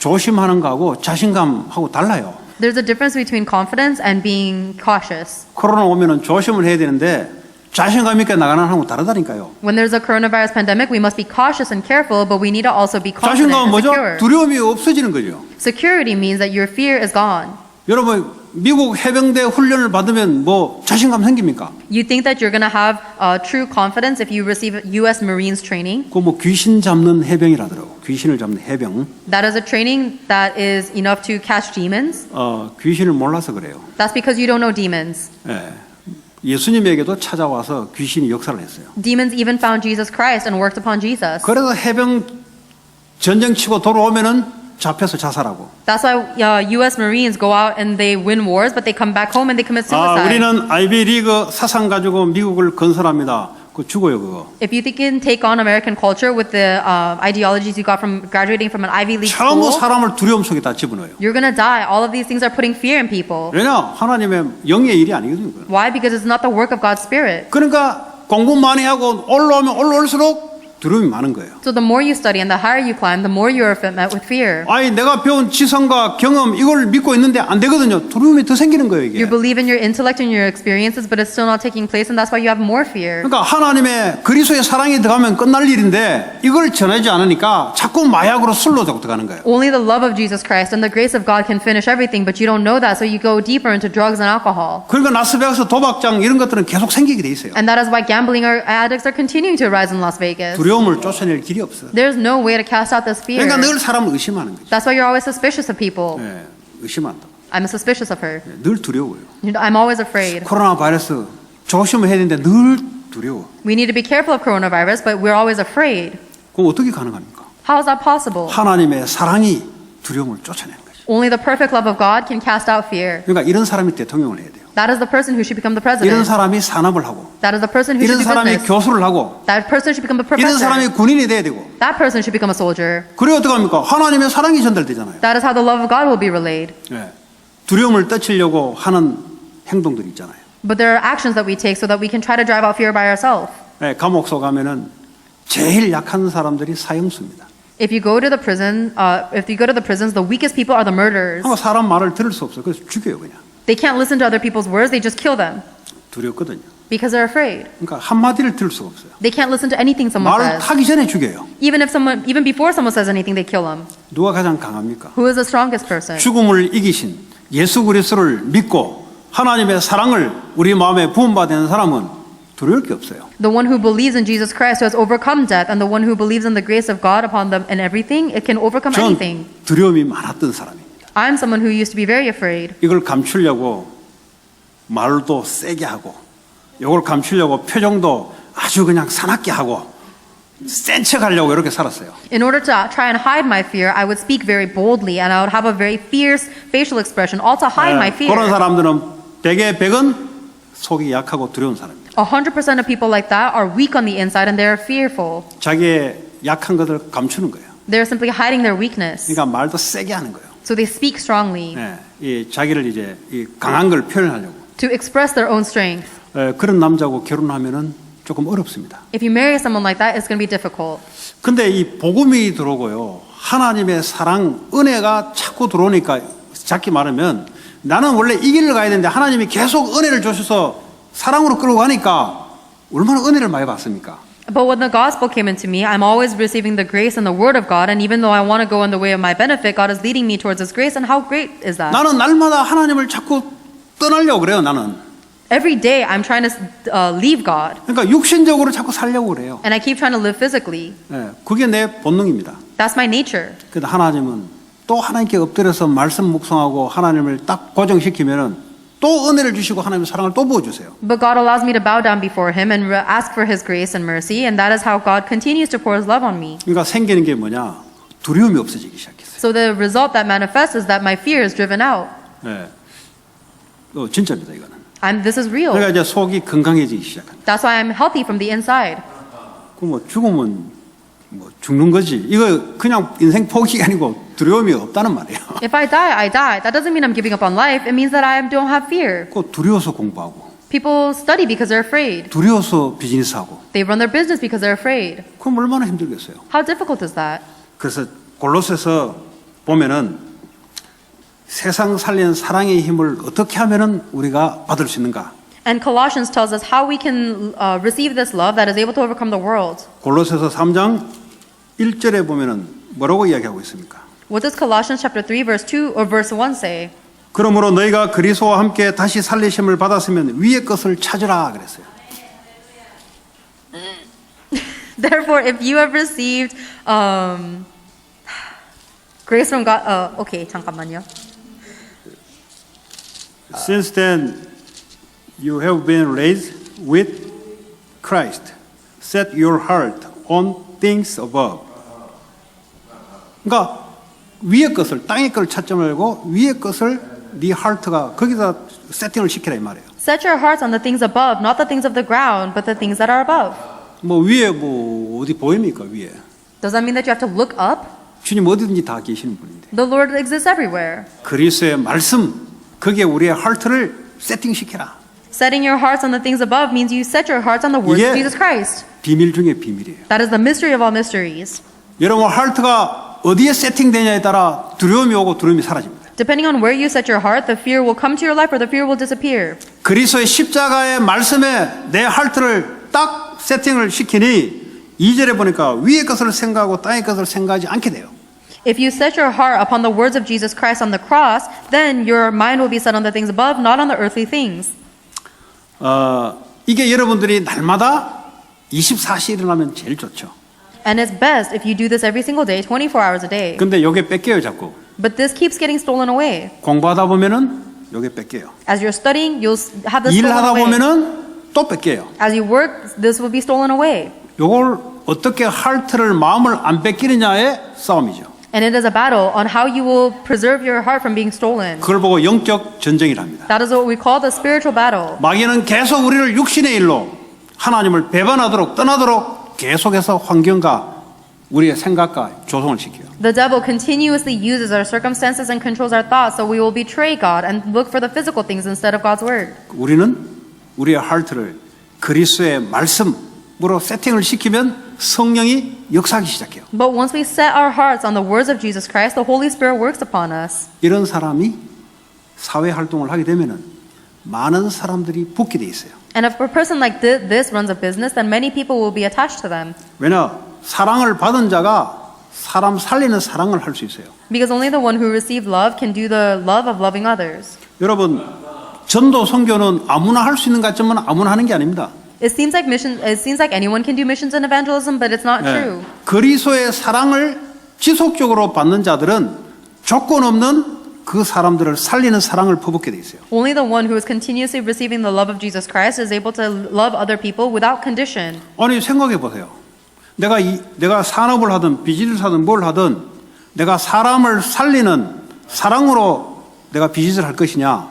조심하는 거하고 자신감하고 달라요. There's a difference between confidence and being cautious. 코로나 오면은 조심을 해야 되는데 자신감 있게 나가는 사람하고 다르다니까요. When there's a coronavirus pandemic, we must be cautious and careful, but we need to also be confident 자신감은 and 뭐죠? secure. 두려움이 없어지는 거죠. Security means that your fear is gone. 여러분 미국 해병대 훈련을 받으면 뭐 자신감 생깁니까? You think that you're going to have true confidence if you receive U.S. Marines training? 그 뭐 귀신 잡는 해병이라더라고. 귀신을 잡는 해병. That is a training that is enough to catch demons. 귀신을 몰라서 그래요. That's because you don't know demons. 예. 예수님에게도 찾아와서 귀신이 역사를 했어요. Demons even found Jesus Christ and worked upon Jesus. 그래서 해병 전쟁 치고 돌아오면은 잡혀서 자살하고. That's why U.S. Marines go out and they win wars, but they come back home and they commit suicide. 우리는 아이비 리그 사상 가지고 미국을 건설합니다. 그거 죽어요 그거. If you think you can take on American culture with the ideologies you got from graduating from an Ivy League 전부 school, 사람을 두려움 속에 다 집어넣어요. you're going to die. All of these things are putting fear in people. 왜냐? 하나님의 영의 일이 아니거든요. 그건. Why? Because it's not the work of God's Spirit. 그러니까 공부 많이 하고 올라오면 올라올수록 두려움이 많은 거예요. So the more you study and the higher you climb, the more you are met with fear. 아니 내가 배운 지성과 경험 이걸 믿고 있는데 안 되거든요. 두려움이 더 생기는 거예요 이게. You believe in your intellect and your experiences, but it's still not taking place, and that's why you have more fear. 그러니까 하나님의 그리스도의 사랑이 들어가면 끝날 일인데 이걸 전하지 않으니까 자꾸 마약으로 술로 자꾸 들어가는 거예요. Only the love of Jesus Christ and the grace of God can finish everything, but you don't know that, so you go deeper into drugs and alcohol. 그러니까 라스베가스 도박장 이런 것들은 계속 생기게 돼 있어요. And that is why gambling addicts are continuing to rise in Las Vegas. 두려움을 쫓아낼 길이 없어. There's no way to cast out this fear. 그러니까 늘 사람을 의심하는 거죠. That's why you're always suspicious of people. 예, 의심한다. I'm suspicious of her. 늘 두려워요. I'm always afraid. 코로나 바이러스 조심해야 되는데 늘 두려워. We need to be careful of coronavirus, but we're always afraid. 그럼 어떻게 가능합니까? How is that possible? 하나님의 사랑이 두려움을 쫓아내는 거죠. Only the perfect love of God can cast out fear. 그러니까 이런 사람이 대통령을 해야 돼요. That is the person who should become the 이런 president. 사람이 산업을 하고, That is the person who 이런 should do 사람이 business. 교수를 하고, That person should become a 이런 사람이 professor. 군인이 돼야 되고. That person should become a soldier. 그래 어떻게 합니까? 하나님의 사랑이 전달되잖아요. That is how the love of God will be relayed. 예. 두려움을 떨치려고 하는 행동들이 있잖아요. But there are actions that we take so that we can try to drive out fear by ourselves. 예, 감옥소 가면은 제일 약한 사람들이 사형수입니다. If you go to the prisons, the weakest people are the murderers. 아마 사람 말을 들을 수 없어요. 그래서 죽여요 그냥. They can't listen to other people's words. They just kill them 두렵거든요. because they're afraid. 그러니까 한마디를 들을 수가 없어요. They can't listen to anything someone 말을 says. 타기 전에 죽여요. Even before someone says anything, they kill them. 누가 가장 강합니까? Who is the strongest person? 죽음을 이기신 예수 그리스도를 믿고 하나님의 사랑을 우리 마음에 부음받는 사람은 두려울 게 없어요. The one who believes in Jesus Christ, who has overcome death, and the one who believes in the grace of God upon them and everything, it can overcome 전 anything. 두려움이 많았던 사람입니다. I'm someone who used to be very afraid. 이걸 감추려고 말도 세게 하고 이걸 감추려고 표정도 아주 그냥 사납게 하고 센 척하려고 이렇게 살았어요. In order to try and hide my fear, I would speak very boldly and I would have a very fierce facial expression, all to hide my fear. 그런 사람들은 백의 백은 속이 약하고 두려운 사람입니다. 100% of people like that are weak on the inside and they're fearful. 자기의 약한 것을 감추는 거예요. They're simply hiding their weakness. 그러니까 말도 세게 하는 거예요. So they speak strongly 예, 이 자기를 이제 이 강한 걸 표현하려고. to express their own strength. 그런 남자하고 결혼하면은 조금 어렵습니다. If you marry someone like that, it's going to be difficult. 근데 이 복음이 들어오고요. 하나님의 사랑, 은혜가 자꾸 들어오니까 작게 말하면 나는 원래 이 길을 가야 되는데 하나님이 계속 은혜를 주셔서 사랑으로 끌고 가니까 얼마나 은혜를 많이 받습니까? But when the gospel came into me, I'm always receiving the grace and the word of God. And even though I want to go in the way of my benefit, God is leading me towards His grace. And how great is that? 나는 날마다 하나님을 자꾸 떠나려고 그래요. 나는. Every day, I'm trying to leave God. 그러니까 육신적으로 자꾸 살려고 그래요. And I keep trying to live physically. 예, 그게 내 본능입니다. That's my nature. 근데 하나님은 또 하나님께 엎드려서 말씀 묵상하고 하나님을 딱 고정시키면은 또 은혜를 주시고 하나님의 사랑을 또 부어주세요. But God allows me to bow down before Him and ask for His grace and mercy. And that is how God continues to pour His love on me. 그러니까 생기는 게 뭐냐? 두려움이 없어지기 시작했어요. So the result that manifests is that my fear is driven out. 예, 진짜입니다 이거는. This is real. 그러니까 이제 속이 건강해지기 시작합니다. That's why I'm healthy from the inside. 그 뭐 죽으면 뭐 죽는 거지. 이거 그냥 인생 포기가 아니고 두려움이 없다는 말이에요. If I die, I die. That doesn't mean I'm giving up on life. It means that I don't have fear. 그 두려워서 공부하고, People study because they're afraid. 두려워서 비즈니스하고. They run their business because they're afraid. 그럼 얼마나 힘들겠어요. How difficult is that? 그래서 골로새서 보면은 세상 살리는 사랑의 힘을 어떻게 하면은 우리가 받을 수 있는가? And Colossians tells us how we can receive this love that is able to overcome the world. 골로새서 3장 1절에 보면은 뭐라고 이야기하고 있습니까? What does Colossians chapter 3 verse 2 or verse 1 say? 그러므로 너희가 그리스도와 함께 다시 살리심을 받았으면 위의 것을 찾으라 그랬어요. Therefore, if you have received grace from God, okay, 잠깐만요. Since then you have been raised with Christ. Set your heart on things above. 그러니까 위의 것을 땅의 것을 찾지 말고 위의 것을 네 하트가 거기다 세팅을 시키라 이 말이에요. Set your hearts on the things above, not the things of the ground, but the things that are above. 뭐 위에 뭐 어디 보입니까 위에? Does that mean that you have to look up? 주님 어디든지 다 계시는 분인데. The Lord exists everywhere. 그리스도의 말씀 거기에 우리의 하트를 세팅시켜라. Setting your hearts on the things above means you set your hearts on the words of 이게 Jesus Christ. 비밀 중에 비밀이에요. That is the mystery of all mysteries. 여러분 하트가 어디에 세팅되냐에 따라 두려움이 오고 두려움이 사라집니다. Depending on where you set your heart, the fear will come to your life or the fear will disappear. 그리스도의 십자가의 말씀에 내 하트를 딱 세팅을 시키니 2절에 보니까 위의 것을 생각하고 땅의 것을 생각하지 않게 돼요. If you set your heart upon the words of Jesus Christ on the cross, then your mind will be set on the things above, not on the earthly things. 이게 여러분들이 날마다 24시 일어나면 제일 좋죠. And it's best if you do this every single day, 24 hours a day. 근데 요게 뺏겨요, 자꾸. But this keeps getting stolen away. 공부하다 보면은 요게 뺏겨요. As you're studying, you'll have this stolen 일하다 away. 보면은 또 뺏겨요. As you work, this will be stolen away. 요걸 어떻게 하트를 마음을 안 뺏기느냐의 싸움이죠. And it is a battle on how you will preserve your heart from being stolen. 그걸 보고 영적 전쟁이랍니다. That is what we call the spiritual battle. 마귀는 계속 우리를 육신의 일로 하나님을 배반하도록 떠나도록 계속해서 환경과 우리의 생각과 조성을 시켜요. The devil continuously uses our circumstances and controls our thoughts, so we will betray God and look for the physical things instead of God's word. 우리는 우리의 하트를 그리스도의 말씀으로 세팅을 시키면 성령이 역사하기 시작해요. But once we set our hearts on the words of Jesus Christ, the Holy Spirit works upon us. 이런 사람이 사회 활동을 하게 되면은 많은 사람들이 붙게 돼 있어요. And if a person like this runs a business, then many people will be attached to them. 왜냐? 사랑을 받은 자가 사람 살리는 사랑을 할 수 있어요. Because only the one who received love can do the love of loving others. 여러분, 전도 선교는 아무나 할 수 있는 것 같지만 아무나 하는 게 아닙니다. It seems like anyone can do missions and evangelism, but it's not true. 그리스도의 사랑을 지속적으로 받는 자들은 조건 없는 그 사람들을 살리는 사랑을 퍼붓게 돼 있어요. Only the one who is continuously receiving the love of Jesus Christ is able to love other people without condition. 아니 생각해 보세요. 내가 산업을 하든 비즈니스를 하든 뭘 하든 내가 사람을 살리는 사랑으로 내가 비즈니스를 할 것이냐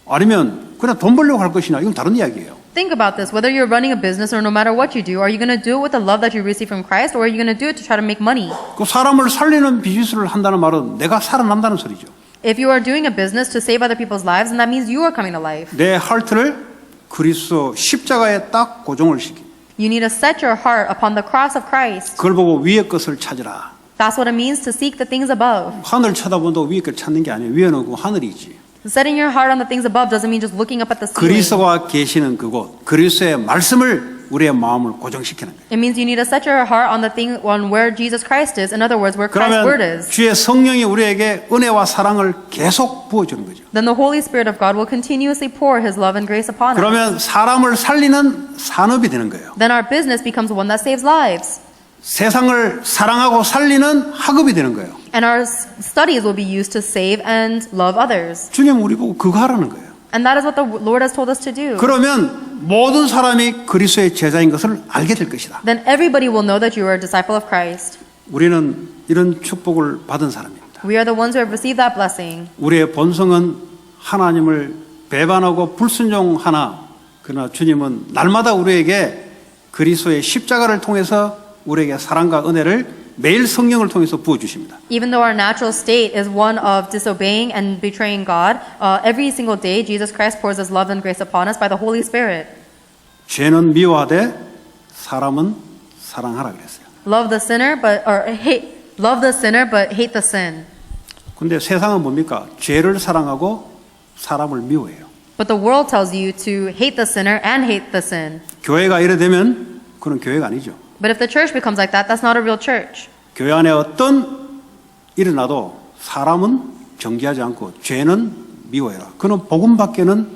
아니면 그냥 돈 벌려고 할 것이냐 이건 다른 이야기예요. Think about this. Whether you're running a business or no matter what you do, are you going to do it with the love that you receive from Christ, or are you going to do it to try to make money? 그 사람을 살리는 비즈니스를 한다는 말은 내가 살아남다는 소리죠. If you are doing a business to save other people's lives, then that means you are coming to life. 내 하트를 그리스도 십자가에 딱 고정을 시키. You need to set your heart upon the cross of Christ. 그걸 보고 위의 것을 찾으라. That's what it means to seek the things above. 하늘 쳐다본다고 위의 것을 찾는 게 아니에요. 위에는 그 하늘이 있지. Setting your heart on the things above doesn't mean just looking up at the ceiling. 그리스도가 계시는 그곳, 그리스도의 말씀을 우리의 마음을 고정시키는 거예요. It means you need to set your heart on the thing on where Jesus Christ is. In other words, where Christ's word 그러면 is. 주의 성령이 우리에게 은혜와 사랑을 계속 부어주는 거죠. Then the Holy Spirit of God will continuously pour His love and grace upon us. 그러면 사람을 살리는 산업이 되는 거예요. Then our business becomes one that saves lives. 세상을 사랑하고 살리는 학업이 되는 거예요. And our studies will be used to save and love others. 주님 우리 보고 그거 하라는 거예요. And that is what the Lord has told us to do. 그러면 모든 사람이 그리스도의 제자인 것을 알게 될 것이다. Then everybody will know that you are a disciple of Christ. 우리는 이런 축복을 받은 사람입니다. We are the ones who have received that blessing. 우리의 본성은 하나님을 배반하고 불순종하나 그러나 주님은 날마다 우리에게 그리스도의 십자가를 통해서 우리에게 사랑과 은혜를 매일 성령을 통해서 부어주십니다. Even though our natural state is one of disobeying and betraying God, every single day Jesus Christ pours His love and grace upon us by the Holy Spirit. 죄는 미워하되 사람은 사랑하라 그랬어요. Love the sinner, love the sinner, but hate the sin. 근데 세상은 뭡니까? 죄를 사랑하고 사람을 미워해요. But the world tells you to hate the sinner and hate the sin. 교회가 이래 되면 그건 교회가 아니죠. But if the church becomes like that, that's not a real church. 교회 안에 어떤 일어나도 사람은 정죄하지 않고 죄는 미워해라. 그는 복음밖에는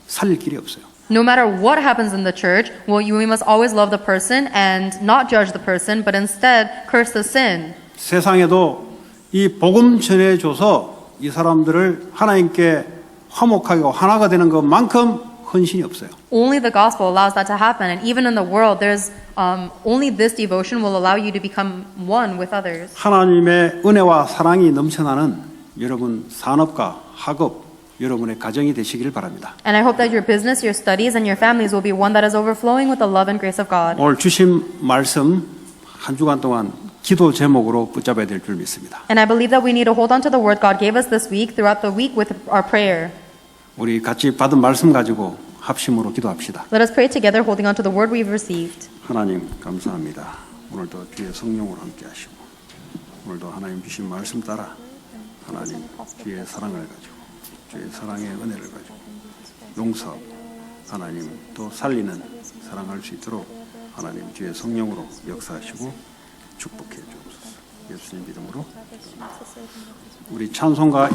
살릴 길이 없어요. No matter what happens in the church, we must always love the person and not judge the person, but instead curse the sin. 세상에도 이 복음 전해줘서 이 사람들을 하나님께 화목하게 하나가 되는 것만큼 헌신이 없어요. Only the gospel allows that to happen, and even in the world, there's only this devotion will allow you to become one with others. 하나님의 은혜와 사랑이 넘쳐나는 여러분 산업과 학업, 여러분의 가정이 되시길 바랍니다. And I hope that your business, your studies, and your families will be one that is overflowing with the love and grace of God. 오늘 주신 말씀 한 주간 동안 기도 제목으로 붙잡아야 될 줄 믿습니다. And I believe that we need to hold on to the word God gave us this week throughout the week with our prayer. 우리 같이 받은 말씀 가지고 합심으로 기도합시다. Let us pray together, holding on to the word we've received. 하나님 감사합니다. 오늘도 주의 성령으로 함께 하시고 오늘도 하나님 주신 말씀 따라 하나님 주의 사랑을 가지고 주의 사랑의 은혜를 가지고 용서 하나님 또 살리는 사랑할 수 있도록 하나님 주의 성령으로 역사하시고 축복해 주옵소서. 예수님 이름으로 우리 찬송가